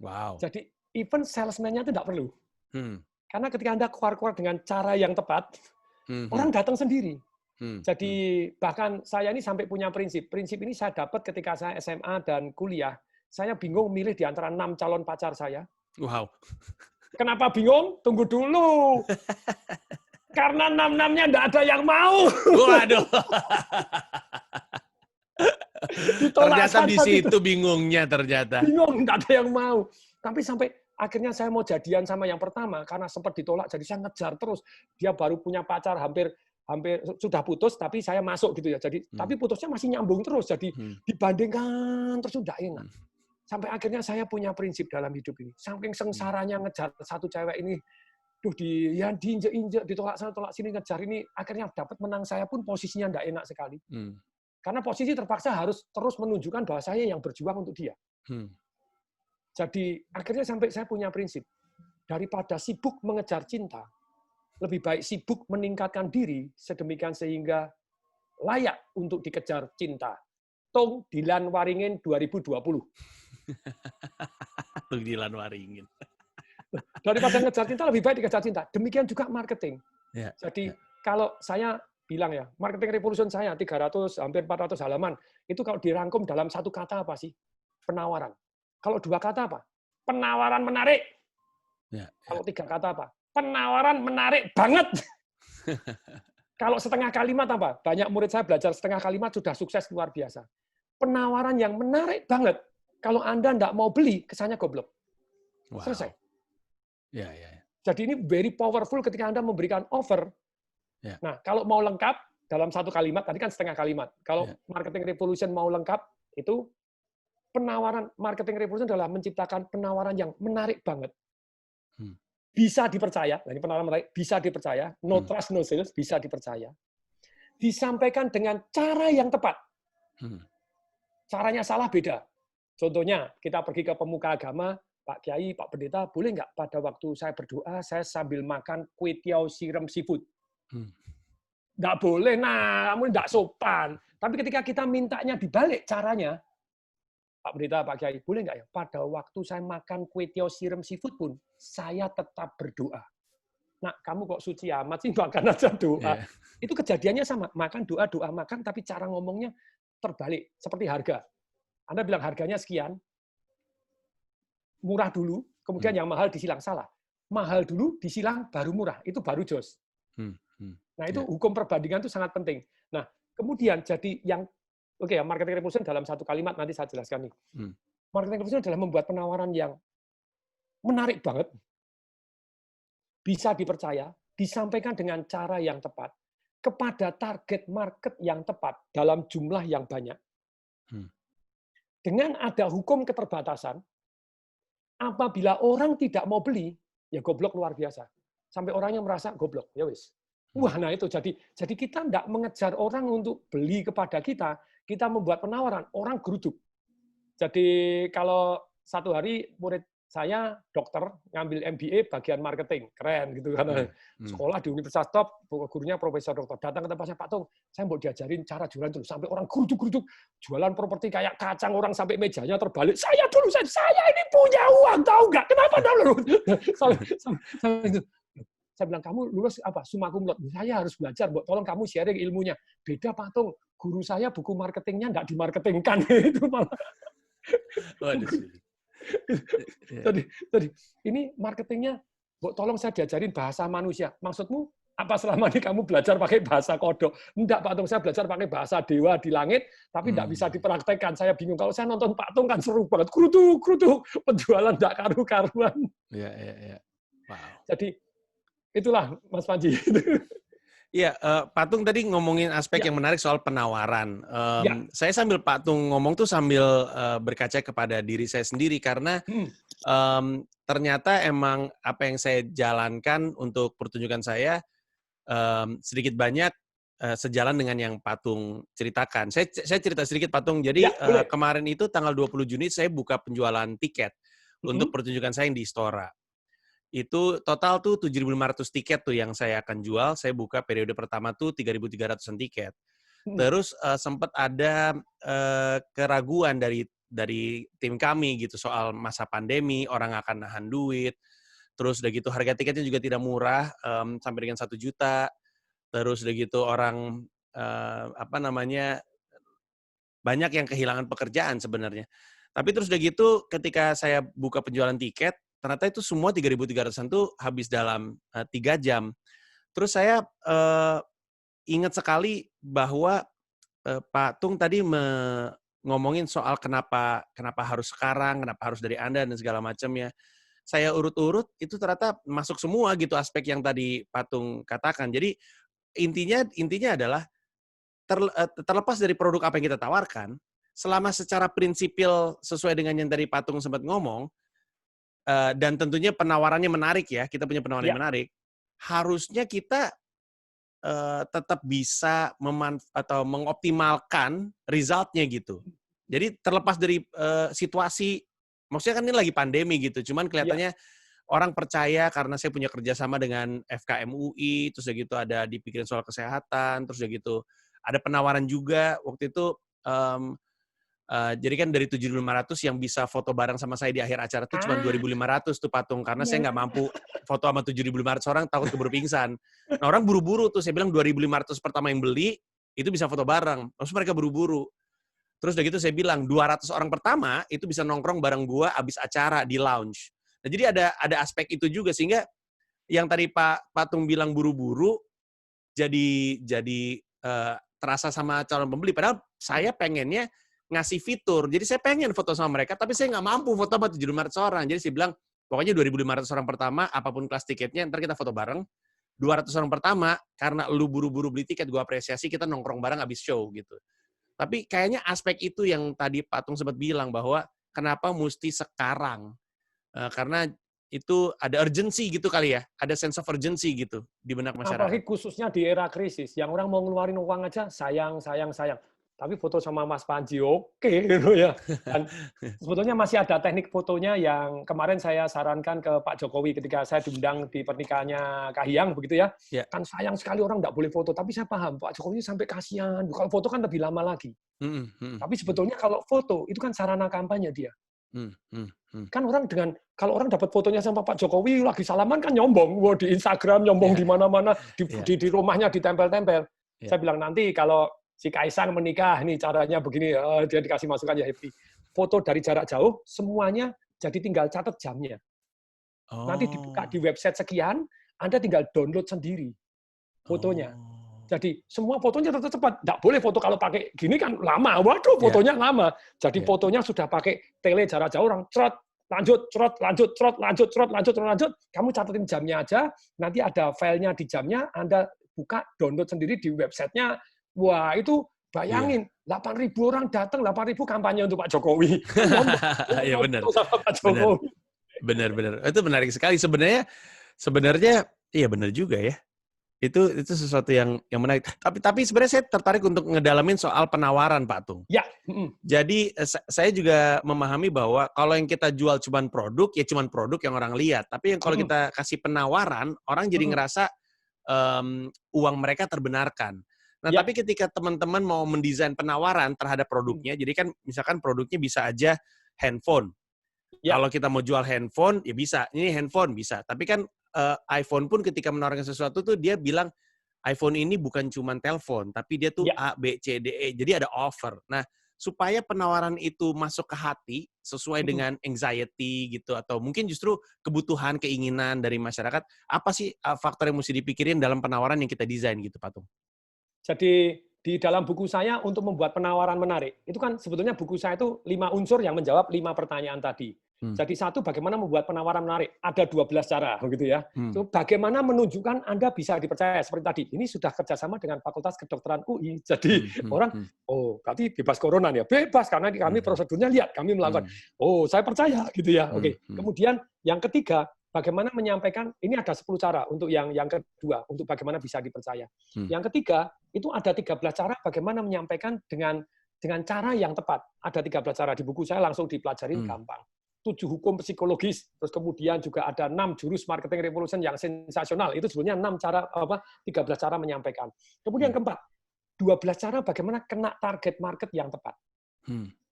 Wow. Jadi even salesman-nya itu nggak perlu. Karena ketika Anda keluar dengan cara yang tepat, orang datang sendiri. Jadi bahkan saya ini sampai punya prinsip. Prinsip ini saya dapat ketika saya SMA dan kuliah. Saya bingung milih di antara 6 calon pacar saya. Wow. Kenapa bingung? Tunggu dulu. Karena 6-6-nya nggak ada yang mau. Waduh. Ternyata di situ itu. Bingungnya ternyata. Bingung, nggak ada yang mau. Tapi sampai akhirnya saya mau jadian sama yang pertama karena sempat ditolak, jadi saya ngejar terus. Dia baru punya pacar hampir sudah putus, tapi saya masuk gitu ya. Jadi tapi putusnya masih nyambung terus. Jadi dibandingkan terus udah enak. Sampai akhirnya saya punya prinsip dalam hidup ini. Saking sengsaranya ngejar satu cewek ini, diinjek-injek, ditolak sana, tolak sini, ngejar ini, akhirnya dapat menang saya pun posisinya nggak enak sekali. Karena posisi terpaksa harus terus menunjukkan bahwa saya yang berjuang untuk dia. Jadi akhirnya sampai saya punya prinsip, daripada sibuk mengejar cinta, lebih baik sibuk meningkatkan diri sedemikian sehingga layak untuk dikejar cinta. Tung Dilan Waringin 2020. Tung Dilan Waringin. Daripada ngejar cinta, lebih baik dikejar cinta. Demikian juga marketing. Jadi kalau saya bilang ya, marketing revolution saya 300, hampir 400 halaman, itu kalau dirangkum dalam satu kata apa sih? Penawaran. Kalau 2 kata apa? Penawaran menarik. Kalau 3 kata apa? Penawaran menarik banget. Kalau setengah kalimat apa? Banyak murid saya belajar setengah kalimat sudah sukses luar biasa. Penawaran yang menarik banget. Kalau Anda nggak mau beli, kesannya goblok. Wow. Selesai. Jadi ini very powerful ketika Anda memberikan offer. Nah, kalau mau lengkap dalam satu kalimat, tadi kan setengah kalimat. Kalau marketing revolution mau lengkap, itu penawaran marketing revolution adalah menciptakan penawaran yang menarik banget. Bisa dipercaya, nah ini penawaran menarik, bisa dipercaya, no trust, no sales, bisa dipercaya. Disampaikan dengan cara yang tepat. Caranya salah beda. Contohnya, kita pergi ke pemuka agama, Pak Kiai, Pak Pendeta, boleh nggak pada waktu saya berdoa, saya sambil makan kue tiaw siram seafood? Nggak boleh, nah, kamu nggak sopan. Tapi ketika kita mintanya dibalik caranya, Pak Pendeta, Pak Kiai, boleh nggak ya? Pada waktu saya makan kue tiaw siram seafood pun, saya tetap berdoa. Nah, kamu kok suci amat sih, makan aja doa. Itu kejadiannya sama, makan doa, makan, tapi cara ngomongnya terbalik, seperti harga. Anda bilang harganya sekian, murah dulu, kemudian yang mahal disilang. Salah. Mahal dulu, disilang, baru murah. Itu baru jos. Nah, itu hukum perbandingan itu sangat penting. Nah, kemudian jadi yang, marketing revolution dalam satu kalimat, nanti saya jelaskan nih. Marketing revolution adalah membuat penawaran yang menarik banget, bisa dipercaya, disampaikan dengan cara yang tepat, kepada target market yang tepat, dalam jumlah yang banyak. Dengan ada hukum keterbatasan, apabila orang tidak mau beli, ya goblok luar biasa. Sampai orangnya merasa goblok, ya wis. Wah, nah itu jadi kita tidak mengejar orang untuk beli kepada kita membuat penawaran, orang geruduk. Jadi kalau satu hari murid saya dokter ngambil MBA bagian marketing, keren gitu kan. Sekolah di universitas top, gurunya profesor dokter. Datang ke tempatnya, Pak Tung, saya mau diajarin cara jualan dulu. Sampai orang geruduk-geruduk, jualan properti kayak kacang, orang sampai mejanya terbalik. Saya dulu, saya ini punya uang, tahu nggak? Kenapa dulu? Saya bilang, kamu lulus apa? Summa cum laude. Saya harus belajar, tolong kamu sharing ilmunya. Beda Pak Tung, guru saya buku marketingnya nggak dimarketingkan. Itu malah. Jadi ini marketingnya, tolong saya diajarin bahasa manusia. Maksudmu apa selama ini kamu belajar pakai bahasa kodok? Enggak, Pak Tung, saya belajar pakai bahasa dewa di langit, tapi enggak bisa dipraktekkan. Saya bingung. Kalau saya nonton Pak Tung kan seru banget. Krutuk, krutuk, penjualan enggak karu-karuan. Iya, iya, iya. Wow. Jadi, itulah Mas Panji. Iya, Pak Tung tadi ngomongin aspek Ya, yang menarik soal penawaran. ya. Saya sambil Pak Tung ngomong tuh sambil berkaca kepada diri saya sendiri karena ternyata emang apa yang saya jalankan untuk pertunjukan saya sedikit banyak sejalan dengan yang Pak Tung ceritakan. Saya cerita sedikit Pak Tung. Jadi Ya, boleh. kemarin itu tanggal 20 Juni saya buka penjualan tiket untuk pertunjukan saya yang di Istora. Itu total tuh 7.500 tiket tuh yang saya akan jual. Saya buka periode pertama tuh 3.300-an tiket. Terus sempat ada keraguan dari tim kami gitu soal masa pandemi, orang akan nahan duit. Terus udah gitu harga tiketnya juga tidak murah, sampai dengan 1 juta. Terus udah gitu orang banyak yang kehilangan pekerjaan sebenarnya. Tapi terus udah gitu ketika saya buka penjualan tiket, ternyata itu semua 3.300-an tuh habis dalam 3 jam. Terus saya ingat sekali bahwa Pak Tung tadi ngomongin soal kenapa harus sekarang, kenapa harus dari Anda dan segala macamnya. Saya urut-urut itu ternyata masuk semua gitu aspek yang tadi Pak Tung katakan. Jadi intinya adalah terlepas dari produk apa yang kita tawarkan, selama secara prinsipil sesuai dengan yang tadi Pak Tung sempat ngomong, dan tentunya penawarannya menarik ya, kita punya penawaran yang Ya. menarik, harusnya kita tetap bisa atau mengoptimalkan result-nya gitu. Jadi terlepas dari situasi, maksudnya kan ini lagi pandemi gitu, cuman Ya. kelihatannya orang percaya karena saya punya kerjasama dengan FKM UI, terus udah gitu ada dipikirin soal kesehatan, terus udah gitu ada penawaran juga waktu itu. Jadi kan dari 7.500 yang bisa foto bareng sama saya di akhir acara tuh cuma 2.500 tuh Patung, karena saya nggak mampu foto sama 7.500 orang, takut keburu pingsan. Nah orang buru-buru tuh, saya bilang 2.500 pertama yang beli, itu bisa foto bareng. Terus mereka buru-buru. Terus udah gitu saya bilang, 200 orang pertama itu bisa nongkrong bareng gua abis acara di lounge. Nah jadi ada aspek itu juga, sehingga yang tadi Pak Patung bilang buru-buru, jadi terasa sama calon pembeli. Padahal saya pengennya ngasih fitur. Jadi saya pengen foto sama mereka, tapi saya nggak mampu foto sama 7.500 orang. Jadi saya bilang, pokoknya 2.500 orang pertama, apapun kelas tiketnya, ntar kita foto bareng. 200 orang pertama, karena lu buru-buru beli tiket, gue apresiasi, kita nongkrong bareng abis show gitu. Tapi kayaknya aspek itu yang tadi Pak Tung sempat bilang, bahwa kenapa mesti sekarang. Karena itu ada urgency gitu kali ya, ada sense of urgency gitu di benak masyarakat. Apalagi khususnya di era krisis, yang orang mau ngeluarin uang aja, sayang. Tapi foto sama Mas Panji, oke gitu ya. Dan sebetulnya masih ada teknik fotonya yang kemarin saya sarankan ke Pak Jokowi ketika saya diundang di pernikahannya Kahiyang, begitu ya. Ya. Kan sayang sekali orang nggak boleh foto, tapi saya paham, Pak Jokowi sampai kasihan. Kalau foto kan lebih lama lagi. Tapi sebetulnya kalau foto, itu kan sarana kampanye dia. Kan kalau orang dapat fotonya sama Pak Jokowi lagi salaman kan nyombong, wah di Instagram nyombong di mana-mana, di rumahnya ditempel-tempel. Saya bilang nanti kalau si Kaisang menikah, nih caranya begini, dia dikasih masukan ya happy. Foto dari jarak jauh, semuanya jadi tinggal catat jamnya. Nanti dibuka di website sekian, Anda tinggal download sendiri fotonya. Jadi semua fotonya tetap cepat. Nggak boleh foto kalau pakai gini kan lama. Waduh, fotonya lama. Jadi fotonya sudah pakai tele jarak jauh, orang cerot, lanjut. Kamu catatin jamnya aja, nanti ada filenya di jamnya, Anda buka, download sendiri di websitenya. Wah, itu bayangin, 8.000 orang datang, 8.000 kampanye untuk Pak Jokowi. Iya benar. Pak Jokowi. Benar. Itu menarik sekali. Sebenarnya iya benar juga ya. Itu sesuatu yang menarik. Tapi sebenarnya saya tertarik untuk ngedalamin soal penawaran, Pak Tung. Ya. Jadi saya juga memahami bahwa kalau yang kita jual cuman produk, ya cuman produk yang orang lihat. Tapi yang kalau kita kasih penawaran, orang jadi ngerasa uang mereka terbenarkan. Nah, tapi ketika teman-teman mau mendesain penawaran terhadap produknya, jadi kan misalkan produknya bisa aja handphone. Kalau kita mau jual handphone, ya bisa. Ini handphone bisa. Tapi kan iPhone pun ketika menawarkan sesuatu tuh dia bilang iPhone ini bukan cuma telepon, tapi dia tuh A, B, C, D, E. Jadi ada offer. Nah, supaya penawaran itu masuk ke hati sesuai dengan anxiety gitu atau mungkin justru kebutuhan, keinginan dari masyarakat, apa sih faktor yang mesti dipikirin dalam penawaran yang kita desain gitu, Pak Tung? Jadi di dalam buku saya untuk membuat penawaran menarik, itu kan sebetulnya buku saya itu 5 unsur yang menjawab 5 pertanyaan tadi. Jadi satu, bagaimana membuat penawaran menarik? Ada 12 cara, begitu ya. So, bagaimana menunjukkan Anda bisa dipercaya seperti tadi. Ini sudah kerjasama dengan Fakultas Kedokteran UI. Jadi orang, oh berarti bebas corona ya? Bebas karena kami prosedurnya lihat, kami melakukan. Oh saya percaya gitu ya. Oke. Kemudian yang ketiga, bagaimana menyampaikan, ini ada 10 cara untuk yang kedua, untuk bagaimana bisa dipercaya. Yang ketiga, itu ada 13 cara bagaimana menyampaikan dengan cara yang tepat. Ada 13 cara di buku saya, langsung dipelajarin gampang. 7 hukum psikologis, terus kemudian juga ada 6 jurus marketing revolution yang sensasional. Itu sebenarnya 13 cara menyampaikan. Kemudian keempat, 12 cara bagaimana kena target market yang tepat.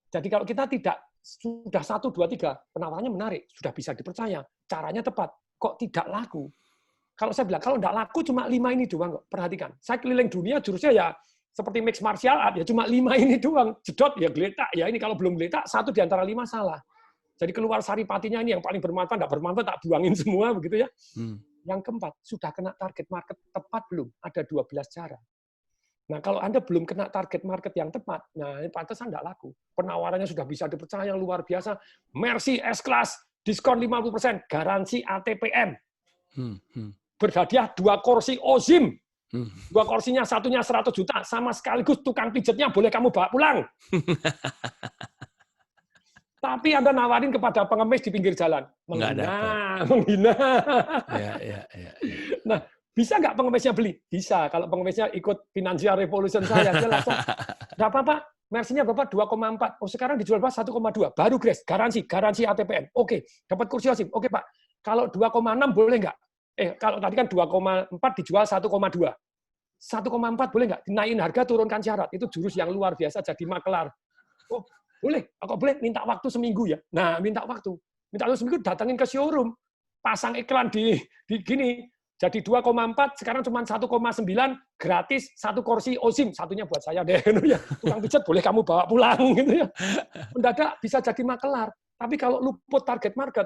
Jadi kalau kita tidak sudah 1, 2, 3, penawarannya menarik, sudah bisa dipercaya, caranya tepat, kok tidak laku? Kalau saya bilang, kalau tidak laku cuma 5 ini doang kok, perhatikan. Saya keliling dunia, jurusnya ya seperti mix martial art, ya cuma 5 ini doang. Jedot, ya geletak. Ya ini kalau belum geletak, 1 di antara 5 salah. Jadi keluar saripatinya ini yang paling bermanfaat, tidak bermanfaat, tak buangin semua, begitu ya. Yang keempat, sudah kena target market tepat belum? Ada 12 cara. Nah, kalau Anda belum kena target market yang tepat, nah ini pantesan tidak laku. Penawarannya sudah bisa dipercaya, luar biasa. Mercy S-Class, diskon 50%, garansi ATPM. Berhadiah 2 kursi OZIM. 2 kursinya, satunya 100 juta, sama sekaligus tukang pijetnya boleh kamu bawa pulang. Tapi Anda nawarin kepada pengemis di pinggir jalan. Menghina. Ya. Nah, bisa nggak pengemisnya beli? Bisa. Kalau pengemisnya ikut Financial Revolution saya, dia langsung, nggak apa-apa, Mercy-nya Bapak 2,4. Oh, sekarang dijual Pak 1,2. Baru grace, garansi ATPM. Oke, dapat kursi OSIM. Oke, Pak. Kalau 2,6 boleh nggak? Kalau tadi kan 2,4 dijual 1,2. 1,4 boleh nggak? Dinaikin harga, turunkan syarat. Itu jurus yang luar biasa jadi makelar. Oh, boleh. Kalau boleh, minta waktu seminggu ya. Nah, minta waktu seminggu, datangin ke showroom. Pasang iklan di gini. Jadi 2,4, sekarang cuma 1,9, gratis, 1 kursi OSIM. Satunya buat saya deh. Tukang pijat boleh kamu bawa pulang. Gitu ya. Mendadak bisa jadi makelar. Tapi kalau luput target market,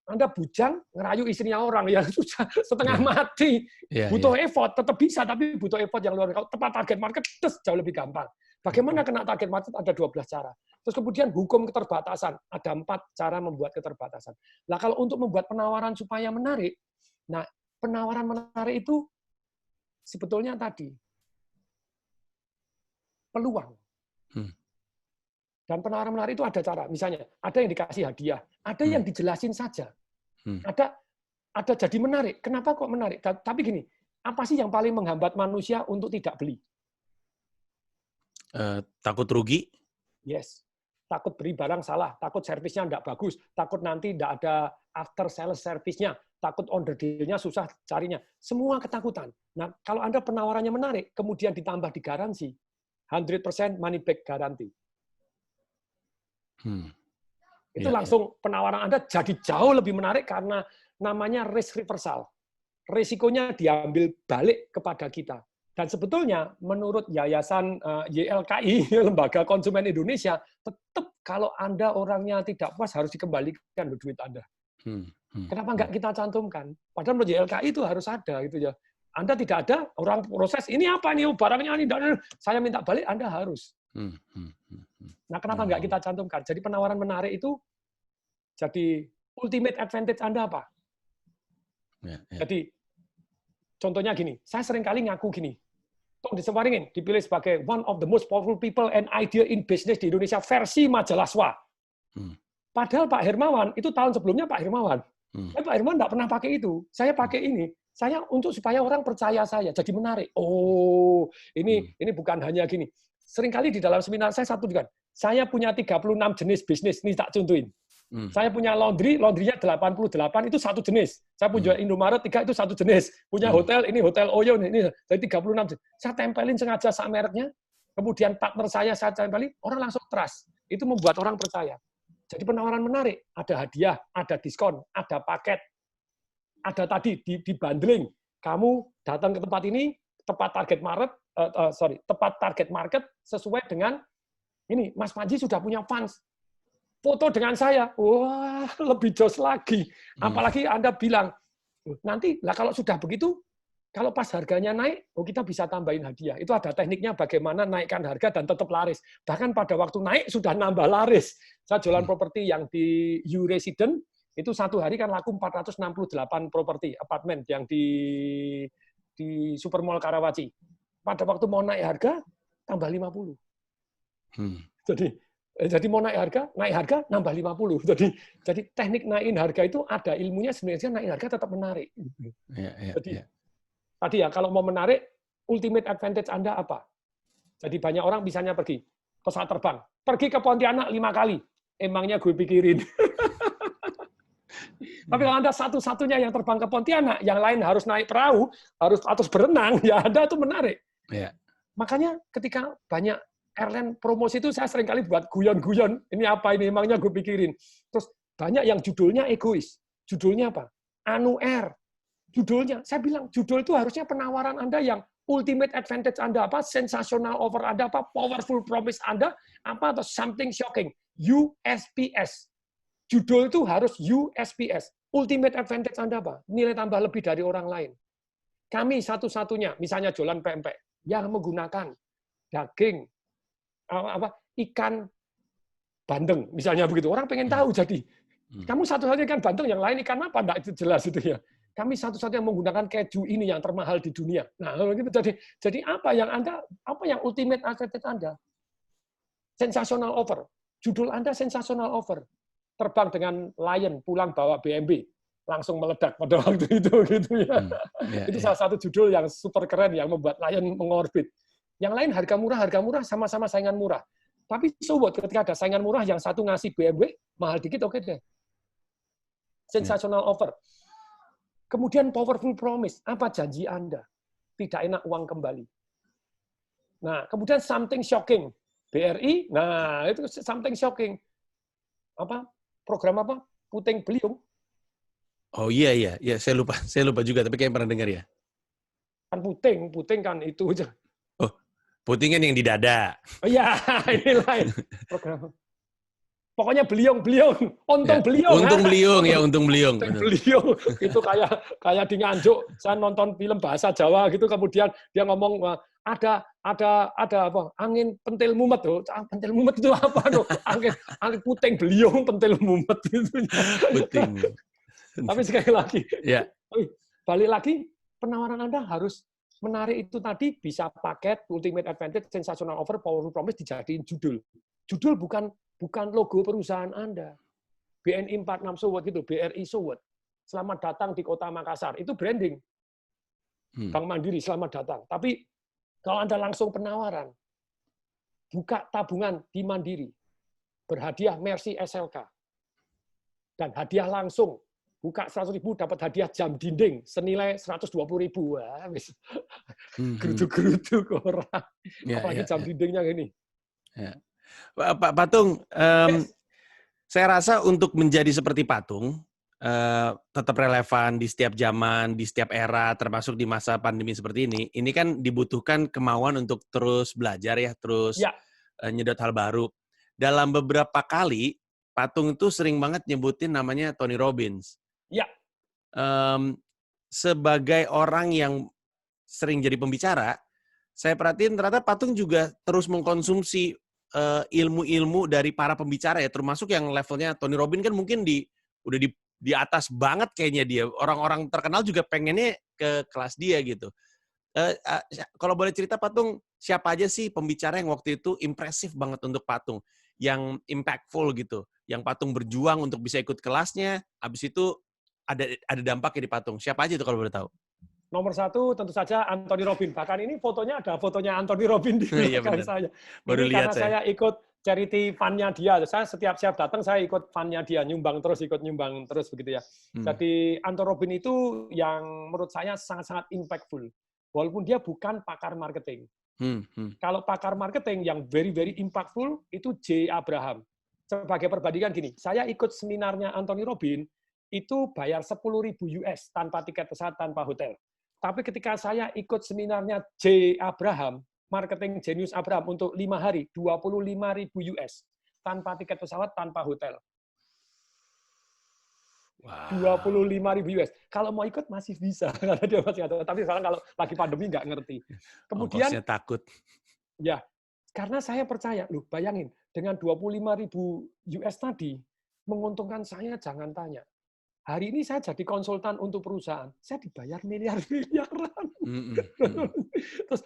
Anda bujang, ngerayu istrinya orang, ya susah, setengah mati. Butuh effort, tetap bisa, tapi butuh effort yang luar biasa. Kalau tepat target market, jauh lebih gampang. Bagaimana kena target market? Ada 12 cara. Terus kemudian hukum keterbatasan. Ada 4 cara membuat keterbatasan. Nah, kalau untuk membuat penawaran supaya menarik, nah, penawaran menarik itu sebetulnya tadi peluang. Dan penawaran menarik itu ada cara. Misalnya, ada yang dikasih hadiah, ada yang dijelasin saja. Ada jadi menarik. Kenapa kok menarik? Tapi gini, apa sih yang paling menghambat manusia untuk tidak beli? Takut rugi? Yes. Takut beli barang salah, takut servisnya tidak bagus, takut nanti tidak ada after sales service-nya, takut on the deal-nya susah carinya. Semua ketakutan. Nah, kalau Anda penawarannya menarik, kemudian ditambah di garansi, 100% money back garanti. Itu langsung penawaran Anda jadi jauh lebih menarik karena namanya risk reversal. Risikonya diambil balik kepada kita. Dan sebetulnya menurut Yayasan YLKI, Lembaga Konsumen Indonesia, tetap kalau Anda orangnya tidak puas harus dikembalikan duit Anda. Kenapa nggak kita cantumkan? Padahal menurut YLKI itu harus ada gitu ya. Anda tidak ada, orang proses ini apa nih barangnya ini, saya minta balik, Anda harus. Nah, kenapa nggak kita cantumkan? Jadi penawaran menarik itu jadi ultimate advantage Anda apa? Jadi contohnya gini, saya seringkali ngaku gini, Tung Disewaringin dipilih sebagai one of the most powerful people and idea in business di Indonesia versi majalah SWA. Padahal Pak Hermawan, itu tahun sebelumnya Pak Hermawan. Pak Hermawan nggak pernah pakai itu. Saya pakai ini. Saya untuk supaya orang percaya saya, jadi menarik. Oh, ini bukan hanya gini. Seringkali di dalam seminar saya satu juga, saya punya 36 jenis bisnis, ini tak contohin. Saya punya laundry-nya 88 itu satu jenis. Saya punya Indomaret 3 itu satu jenis. Punya hotel, ini Hotel Oyo, ini dari 36 jenis. Saya tempelin sengaja sak mereknya, kemudian partner saya tempelin, orang langsung trust. Itu membuat orang percaya. Jadi penawaran menarik, ada hadiah, ada diskon, ada paket, ada tadi di bundling. Kamu datang ke tempat ini, tepat target market sesuai dengan Ini Mas Panji sudah punya fans. Foto dengan saya. Wah, lebih jos lagi. Apalagi Anda bilang, nanti lah kalau sudah begitu, kalau pas harganya naik, kita bisa tambahin hadiah. Itu ada tekniknya bagaimana naikkan harga dan tetap laris. Bahkan pada waktu naik sudah nambah laris. Saya jualan properti yang di U Resident, itu satu hari kan laku 468 properti, apartemen yang di Supermall Karawaci. Pada waktu mau naik harga, tambah 50. Jadi mau naik harga nambah 50. Jadi teknik naikin harga itu ada ilmunya, sebenarnya naik harga tetap menarik. Jadi tadi ya, kalau mau menarik, ultimate advantage Anda apa? Jadi banyak orang bisanya pergi pesawat terbang, pergi ke Pontianak 5 kali. Emangnya gue pikirin. Tapi kalau Anda satu-satunya yang terbang ke Pontianak, yang lain harus naik perahu, harus berenang, ya Anda itu menarik. Makanya ketika banyak airline promosi itu saya seringkali buat guyon-guyon. Ini apa ini? Emangnya gue pikirin. Terus banyak yang judulnya egois. Judulnya apa? Anu Air. Judulnya. Saya bilang judul itu harusnya penawaran Anda yang ultimate advantage Anda apa? Sensational offer Anda apa? Powerful promise Anda apa? Atau something shocking. USPS. Judul itu harus USPS. Ultimate advantage Anda apa? Nilai tambah lebih dari orang lain. Kami satu-satunya, misalnya jualan pempek, yang menggunakan daging ikan bandeng, misalnya begitu. Orang pengen tahu jadi. Kamu satu-satunya ikan bandeng, yang lain ikan apa? Enggak, itu jelas itu ya. Kami satu-satunya menggunakan keju ini yang termahal di dunia. Nah, gitu. Jadi apa yang ultimate advantage Anda? Sensational offer. Judul Anda sensational offer. Terbang dengan Lion, pulang bawa BMW. Langsung meledak pada waktu itu gitu ya. Itu salah satu judul yang super keren yang membuat Lion mengorbit. Yang lain harga murah, sama-sama saingan murah. Tapi so what, ketika ada saingan murah, yang satu ngasih BMW, mahal dikit, oke deh. Sensational offer. Kemudian powerful promise. Apa janji Anda? Tidak enak uang kembali. Nah, kemudian something shocking. BRI, nah itu something shocking. Program apa? Puting beliung. Oh iya, saya lupa juga, tapi kayak pernah dengar ya. Kan puting kan itu aja. Puting kan yang di dada. Oh iya, ini lain program. Pokoknya beliung, untung beliung. Untung beliung, ya untung beliung. Beliung itu kayak di Nganjuk. Saya nonton film bahasa Jawa gitu, kemudian dia ngomong ada apa? Angin pentil mumet tuh. Pentil mumet itu apa tuh? Angin puting beliung pentil mumet itu. Puting. Tapi sekali lagi, balik lagi penawaran Anda harus menarik itu tadi, bisa paket, ultimate advantage, sensational offer, powerful promise dijadiin judul. Judul bukan logo perusahaan Anda. BNI 46 so what gitu, BRI so what. Selamat datang di Kota Makassar. Itu branding. Bank Mandiri, selamat datang. Tapi kalau Anda langsung penawaran, buka tabungan di Mandiri, berhadiah Mercy SLK, dan hadiah langsung, buka 100.000 dapat hadiah jam dinding senilai 120.000. Wah, gerutu-gerutu orang. Apalagi jam dindingnya gini. Pak Patung, saya rasa untuk menjadi seperti Patung, tetap relevan di setiap zaman, di setiap era, termasuk di masa pandemi seperti ini kan dibutuhkan kemauan untuk terus belajar ya, terus nyedot hal baru. Dalam beberapa kali, Patung itu sering banget nyebutin namanya Tony Robbins. Ya. Sebagai orang yang sering jadi pembicara, saya perhatiin ternyata Patung juga terus mengkonsumsi ilmu-ilmu dari para pembicara ya, termasuk yang levelnya Tony Robbins kan mungkin udah di atas banget kayaknya dia. Orang-orang terkenal juga pengennya ke kelas dia gitu. Kalau boleh cerita Patung, siapa aja sih pembicara yang waktu itu impresif banget untuk Patung, yang impactful gitu, yang Patung berjuang untuk bisa ikut kelasnya, habis itu ada dampaknya di Patung. Siapa aja itu kalau boleh tahu? Nomor satu tentu saja Anthony Robbins. Bahkan ini fotonya ada fotonya Anthony Robbins di belakang saya. Baru ini lihat karena saya ikut charity fund-nya dia. Saya setiap datang saya ikut fund-nya dia, nyumbang terus begitu ya. Jadi Anthony Robbins itu yang menurut saya sangat-sangat impactful. Walaupun dia bukan pakar marketing. Kalau pakar marketing yang very very impactful itu J. Abraham. Sebagai perbandingan gini, saya ikut seminarnya Anthony Robbins itu bayar 10.000 US tanpa tiket pesawat, tanpa hotel. Tapi ketika saya ikut seminarnya J. Abraham, marketing jenius Abraham untuk 5 hari, 25.000 US. Tanpa tiket pesawat, tanpa hotel. Wow. 25.000 US. Kalau mau ikut masih bisa, karena dia masih ada. Tapi sekarang kalau lagi pandemi nggak ngerti. Kemudian, ongkosnya takut. ya, karena saya percaya, loh bayangin, dengan 25.000 US tadi, menguntungkan saya jangan tanya. Hari ini saya jadi konsultan untuk perusahaan, saya dibayar miliar-miliaran. Terus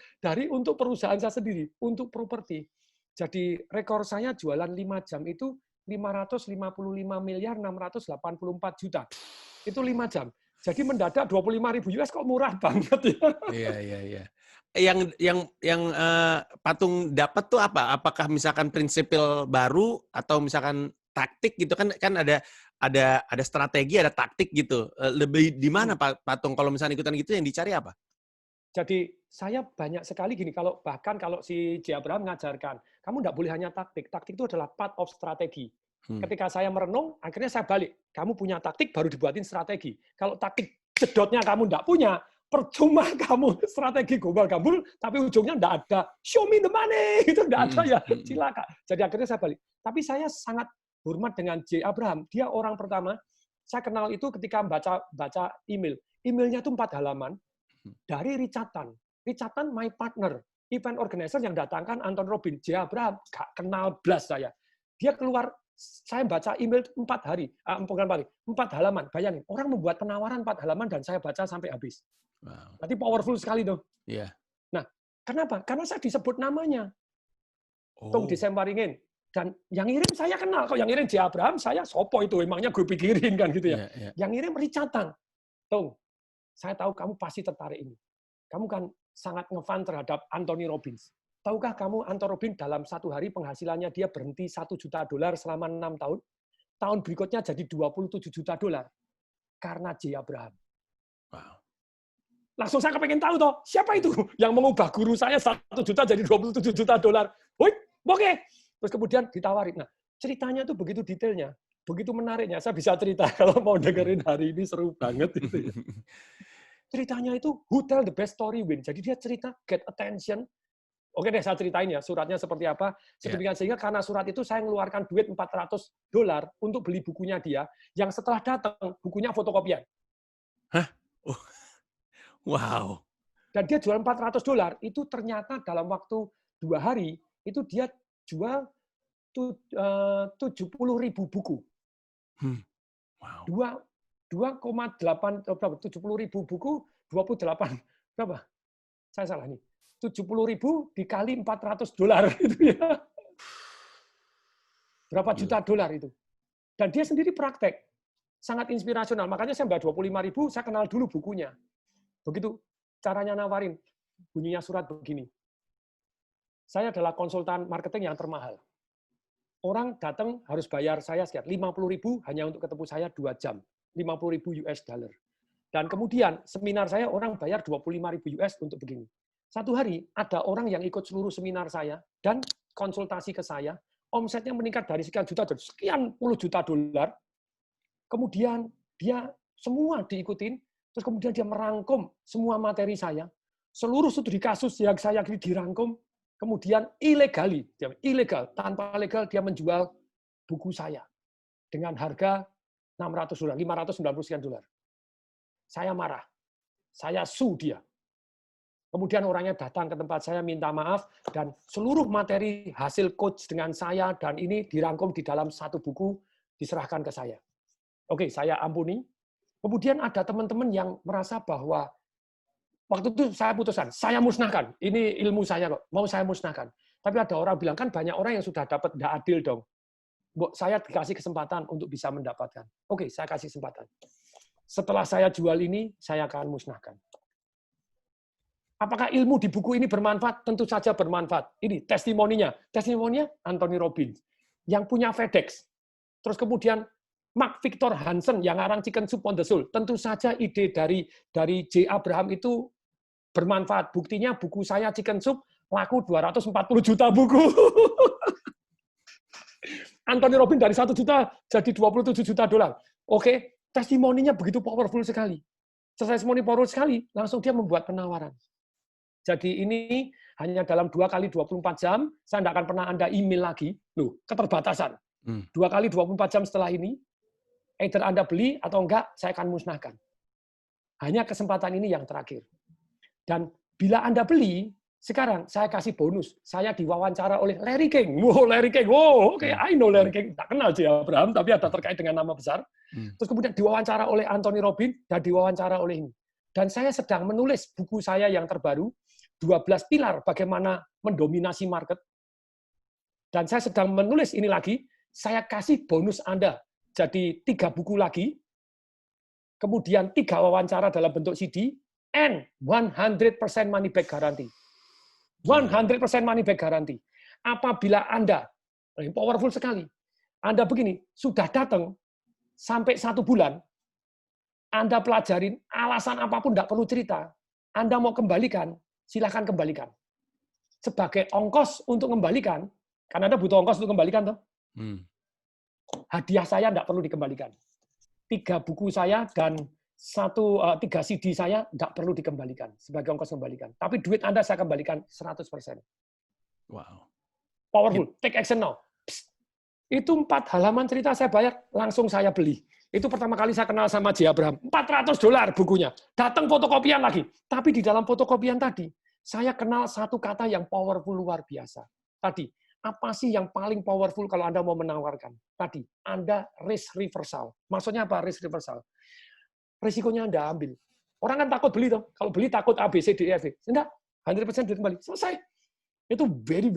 untuk perusahaan saya sendiri, untuk properti, jadi rekor saya jualan 5 jam itu 555.684 juta. Itu 5 jam. Jadi mendadak 25.000 US kok murah banget ya. Iya. Yang Patung dapat tuh apa? Apakah misalkan prinsipil baru atau misalkan taktik gitu kan ada strategi, ada taktik gitu. Lebih di mana Patung kalau misalnya ikutan gitu yang dicari apa? Jadi saya banyak sekali gini, bahkan kalau si J. Abraham mengajarkan, kamu nggak boleh hanya taktik. Taktik itu adalah part of strategi. Ketika saya merenung, akhirnya saya balik. Kamu punya taktik, baru dibuatin strategi. Kalau taktik jedotnya kamu nggak punya, percuma kamu strategi gombal-gambul, tapi ujungnya nggak ada. Show me the money, itu nggak ada ya, cilaka. Jadi akhirnya saya balik. Tapi saya sangat hormat dengan J. Abraham. Dia orang pertama, saya kenal itu ketika baca email. Emailnya itu 4 halaman, dari Richard Tan. Richard Tan my partner, event organizer yang datangkan Anthony Robbins. J. Abraham, gak kenal blas saya. Dia keluar, saya baca email 4 hari, 4 halaman. Bayangin, orang membuat penawaran 4 halaman dan saya baca sampai habis. Wow. Berarti powerful sekali dong. Iya. Nah, kenapa? Karena saya disebut namanya. Tung disemparingin. Dan yang ngirim saya kenal. Kalau yang ngirim J. Abraham, saya sopo itu. Emangnya gue pikirin kan gitu ya. Iya. Yang ngirim Richard Tan. Tung, saya tahu kamu pasti tertarik ini. Kamu kan sangat ngefan terhadap Anthony Robbins. Tahukah kamu Anthony Robbins dalam 1 hari penghasilannya dia berhenti $1 juta selama 6 tahun? Tahun berikutnya jadi $27 juta. Karena J. Abraham. Wow. Langsung saya kepengen tahu toh, siapa itu yang mengubah guru saya $1 juta jadi $27 juta. Oke. Terus kemudian ditawarin. Nah, ceritanya itu begitu detailnya. Begitu menariknya, saya bisa cerita kalau mau dengerin hari ini seru banget itu ya. Ceritanya itu who tell the best story win. Jadi dia cerita get attention. Oke deh, saya ceritain ya suratnya seperti apa. Sedemikian sehingga karena surat itu saya mengeluarkan duit $400 untuk beli bukunya dia. Yang setelah datang bukunya fotokopian. Hah? Wow. Dan dia jual $400 itu ternyata dalam waktu 2 hari itu dia jual 70.000 buku. Wow. 2,8 berapa? 70.000 buku, 28 berapa? Saya salah nih. 70.000 dikali $400 itu ya. Berapa juta dolar itu? Dan dia sendiri praktek. Sangat inspirasional. Makanya saya mbak 25.000, saya kenal dulu bukunya. Begitu caranya nawarin. Bunyinya surat begini. Saya adalah konsultan marketing yang termahal. Orang datang harus bayar saya sekitar 50.000 hanya untuk ketemu saya 2 jam. 50.000 US dollar. Dan kemudian seminar saya orang bayar 25.000 US untuk begini. Satu hari ada orang yang ikut seluruh seminar saya dan konsultasi ke saya, omsetnya meningkat dari sekian juta jadi sekian puluh juta dolar. Kemudian dia semua diikutin, terus kemudian dia merangkum semua materi saya, seluruh studi kasus yang saya dirangkum. Kemudian ilegal, tanpa legal dia menjual buku saya dengan harga $600, $590 sekian. Saya marah, saya sue dia. Kemudian orangnya datang ke tempat saya minta maaf dan seluruh materi hasil coach dengan saya dan ini dirangkum di dalam 1 buku diserahkan ke saya. Oke, saya ampuni. Kemudian ada teman-teman yang merasa bahwa waktu itu saya putuskan, saya musnahkan. Ini ilmu saya kok, mau saya musnahkan. Tapi ada orang bilang, kan banyak orang yang sudah dapat, nggak adil dong. Saya dikasih kesempatan untuk bisa mendapatkan. Oke, saya kasih kesempatan. Setelah saya jual ini, saya akan musnahkan. Apakah ilmu di buku ini bermanfaat? Tentu saja bermanfaat. Ini testimoninya. Testimoninya Anthony Robbins. Yang punya FedEx. Terus kemudian Mark Victor Hansen yang ngarang Chicken Soup on the Soul. Tentu saja ide dari J. Abraham itu bermanfaat. Buktinya buku saya Chicken Soup laku 240 juta buku. Anthony Robbins dari 1 juta jadi 27 juta dolar. Oke, testimoninya begitu powerful sekali. Testimoni powerful sekali, langsung dia membuat penawaran. Jadi ini Hanya dalam 2 kali 24 jam, saya tidak akan pernah Anda email lagi. Loh, keterbatasan. 2 kali 24 jam setelah ini, either Anda beli atau enggak, saya akan musnahkan. Hanya kesempatan ini yang terakhir. Dan bila Anda beli, sekarang saya kasih bonus. Saya diwawancara oleh Larry King. Wow, Larry King. Wow, oke, I know Larry King. Tak kenal J. Abraham, tapi ada terkait dengan nama besar. Terus kemudian diwawancara oleh Anthony Robbins dan diwawancara oleh ini. Dan saya sedang menulis buku saya yang terbaru, 12 pilar bagaimana mendominasi market. Dan saya sedang menulis ini lagi, saya kasih bonus Anda. Jadi 3 buku lagi, kemudian 3 wawancara dalam bentuk CD, and 100% money back guarantee. 100% money back guarantee. Apabila Anda, powerful sekali, Anda begini, sudah datang sampai 1 bulan, Anda pelajarin, alasan apapun tidak perlu cerita, Anda mau kembalikan, silahkan kembalikan. Sebagai ongkos untuk kembalikan, karena Anda butuh ongkos untuk kembalikan, toh? Hadiah saya tidak perlu dikembalikan. 3 buku saya dan 3 CD saya tidak perlu dikembalikan sebagai ongkos kembalikan. Tapi duit Anda saya kembalikan 100%. Wow. Powerful. Take action now. Psst. Itu 4 halaman cerita saya bayar, langsung saya beli. Itu pertama kali saya kenal sama J. Abraham. $400 bukunya. Datang fotokopian lagi. Tapi di dalam fotokopian tadi, saya kenal satu kata yang powerful luar biasa. Tadi, apa sih yang paling powerful kalau Anda mau menawarkan? Tadi, Anda risk reversal. Maksudnya apa risk reversal? Risikonya Anda ambil. Orang kan takut beli, toh. Kalau beli takut A, B, C, D, E, F. Enggak, 100% duit kembali. Selesai. Itu very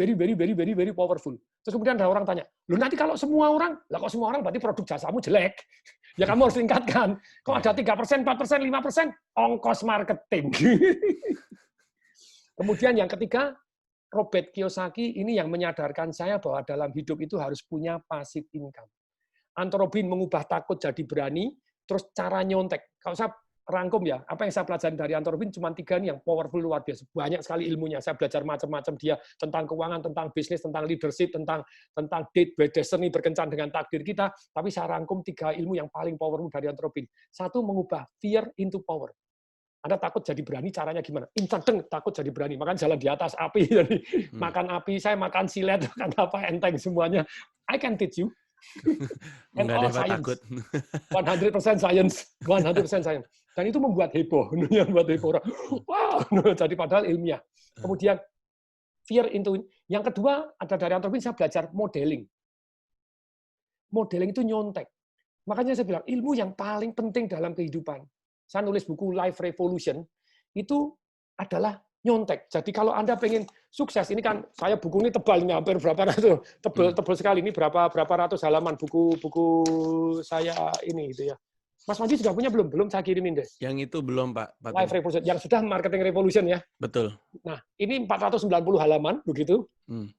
powerful. Terus kemudian ada orang tanya, loh nanti kalau semua orang, lah kok semua orang berarti produk jasamu jelek. Ya kamu harus tingkatkan. Kok ada 3%, 4%, 5%? Ongkos marketing. Kemudian yang ketiga, Robert Kiyosaki ini yang menyadarkan saya bahwa dalam hidup itu harus punya passive income. Anthony Robbins mengubah takut jadi berani, terus cara nyontek. Kalau saya rangkum ya, apa yang saya pelajari dari Anthony Robbins cuma 3 nih yang powerful luar biasa. Banyak sekali ilmunya. Saya belajar macam-macam dia tentang keuangan, tentang bisnis, tentang leadership, tentang date by destiny berkencan dengan takdir kita. Tapi saya rangkum 3 ilmu yang paling powerful dari Anthony Robbins. 1, mengubah fear into power. Anda takut jadi berani, caranya gimana? Instan takut jadi berani. Makan jalan di atas api, jadi makan api, saya makan silet, makan apa, enteng semuanya. I can teach you. And all science. Takut. 100% science. 100% science. Dan itu membuat heboh. Membuat heboh orang. Wow, jadi padahal ilmiah. Kemudian, fear into. Yang kedua, ada dari Anthony Robbins, saya belajar modeling. Modeling itu nyontek. Makanya saya bilang, ilmu yang paling penting dalam kehidupan. Saya nulis buku Life Revolution, itu adalah nyontek. Jadi kalau Anda pengen sukses, ini kan saya buku ini tebal, ini hampir berapa ratus, tebal sekali, ini berapa ratus halaman buku saya ini gitu ya. Mas Manji sudah punya belum? Belum saya kirimin deh. Yang itu belum Pak. Life Revolution, yang sudah Marketing Revolution ya. Betul. Nah, ini 490 halaman, begitu.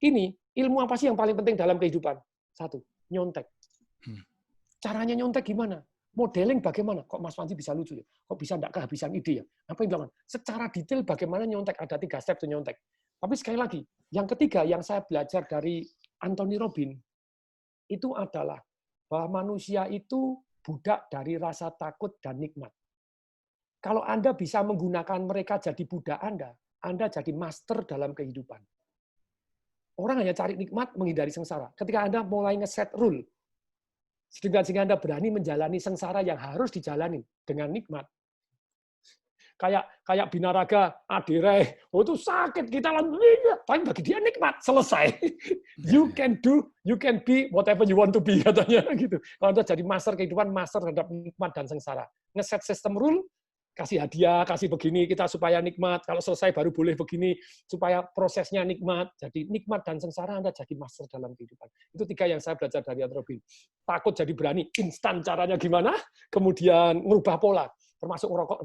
Ini ilmu apa sih yang paling penting dalam kehidupan? 1, nyontek. Caranya nyontek gimana? Modeling bagaimana? Kok Mas Panji bisa lucu ya? Kok bisa enggak kehabisan ide ya? Apa yang dilakukan? Secara detail bagaimana nyontek? Ada 3 step tuh nyontek. Tapi sekali lagi, yang ketiga yang saya belajar dari Anthony Robbins itu adalah bahwa manusia itu budak dari rasa takut dan nikmat. Kalau Anda bisa menggunakan mereka jadi budak Anda jadi master dalam kehidupan. Orang hanya cari nikmat, menghindari sengsara. Ketika Anda mulai nge-set rule, sehingga Anda berani menjalani sengsara yang harus dijalani dengan nikmat. Kayak binaraga, adireh, itu sakit, kita lalu, tapi bagi dia nikmat, selesai. You can be whatever you want to be, katanya gitu. Kalau Anda jadi master kehidupan, master terhadap nikmat dan sengsara. Nge-set sistem rule, kasih hadiah, kasih begini, kita supaya nikmat, kalau selesai baru boleh begini, supaya prosesnya nikmat. Jadi nikmat dan sengsara Anda jadi master dalam kehidupan. Itu 3 yang saya belajar dari Anthony Robbins. Takut jadi berani, instan caranya gimana, kemudian merubah pola, termasuk merokok,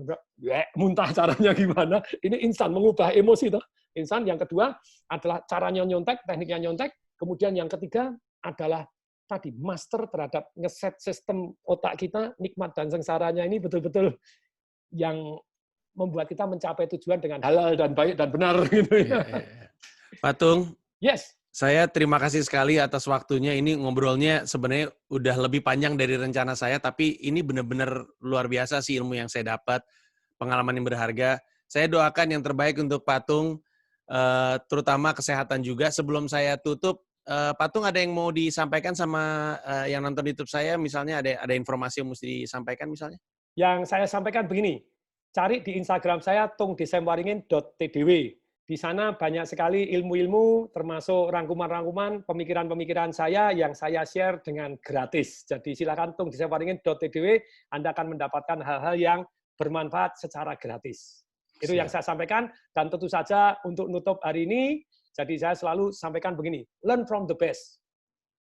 muntah caranya gimana, ini instan, mengubah emosi. Toh. Instan. Yang kedua adalah caranya nyontek, tekniknya nyontek, kemudian yang ketiga adalah tadi, master terhadap ngeset sistem otak kita, nikmat dan sengsaranya ini betul-betul yang membuat kita mencapai tujuan dengan halal dan baik dan benar gitu ya. Pak Tung, yes. Saya terima kasih sekali atas waktunya. Ini ngobrolnya sebenarnya udah lebih panjang dari rencana saya, tapi ini benar-benar luar biasa sih ilmu yang saya dapat, pengalaman yang berharga. Saya doakan yang terbaik untuk Pak Tung. terutama kesehatan juga. Sebelum saya tutup, Patung ada yang mau disampaikan sama yang nonton YouTube saya, misalnya ada informasi yang mesti disampaikan misalnya? Yang saya sampaikan begini, cari di Instagram saya tungdesemwaringin.tdw. Di sana banyak sekali ilmu-ilmu, termasuk rangkuman-rangkuman, pemikiran-pemikiran saya yang saya share dengan gratis. Jadi silakan tungdesemwaringin.tdw, Anda akan mendapatkan hal-hal yang bermanfaat secara gratis. Itu yang saya sampaikan, dan tentu saja untuk nutup hari ini, jadi saya selalu sampaikan begini, learn from the best,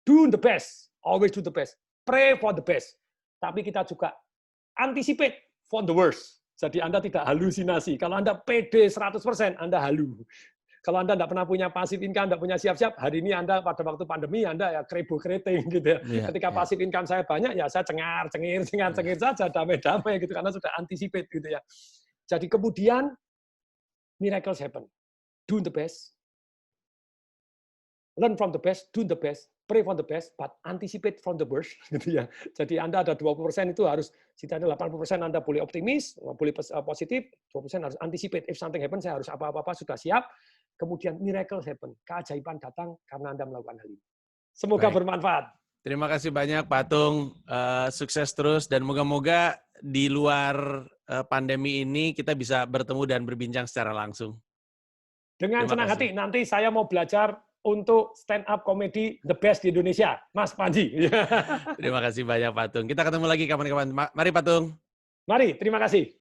do the best, always do the best, pray for the best. Tapi kita juga anticipate for the worst. Jadi Anda tidak halusinasi. Kalau Anda pede 100%, Anda halu. Kalau Anda tidak pernah punya passive income, tidak punya siap-siap, hari ini Anda pada waktu pandemi, Anda ya kerebo-keriting gitu ya. Ketika passive income saya banyak, ya saya cengar-cengir saja, damai-damai gitu, karena sudah anticipate gitu ya. Jadi kemudian, miracles happen. Do the best, learn from the best, do the best, pray for the best, but anticipate from the worst. Gitu ya. Jadi Anda ada 20% itu harus, setidaknya 80% Anda boleh optimis, boleh positif, 20% harus anticipate. If something happen, saya harus apa-apa sudah siap. Kemudian miracle happen, keajaiban datang karena Anda melakukan hal ini. Semoga bermanfaat. Terima kasih banyak Patung, sukses terus dan moga-moga di luar pandemi ini kita bisa bertemu dan berbincang secara langsung. Dengan senang hati, nanti saya mau belajar untuk stand up comedy the best di Indonesia, Mas Panji. Terima kasih banyak Patung. Kita ketemu lagi kapan-kapan. Mari Patung. Mari, terima kasih.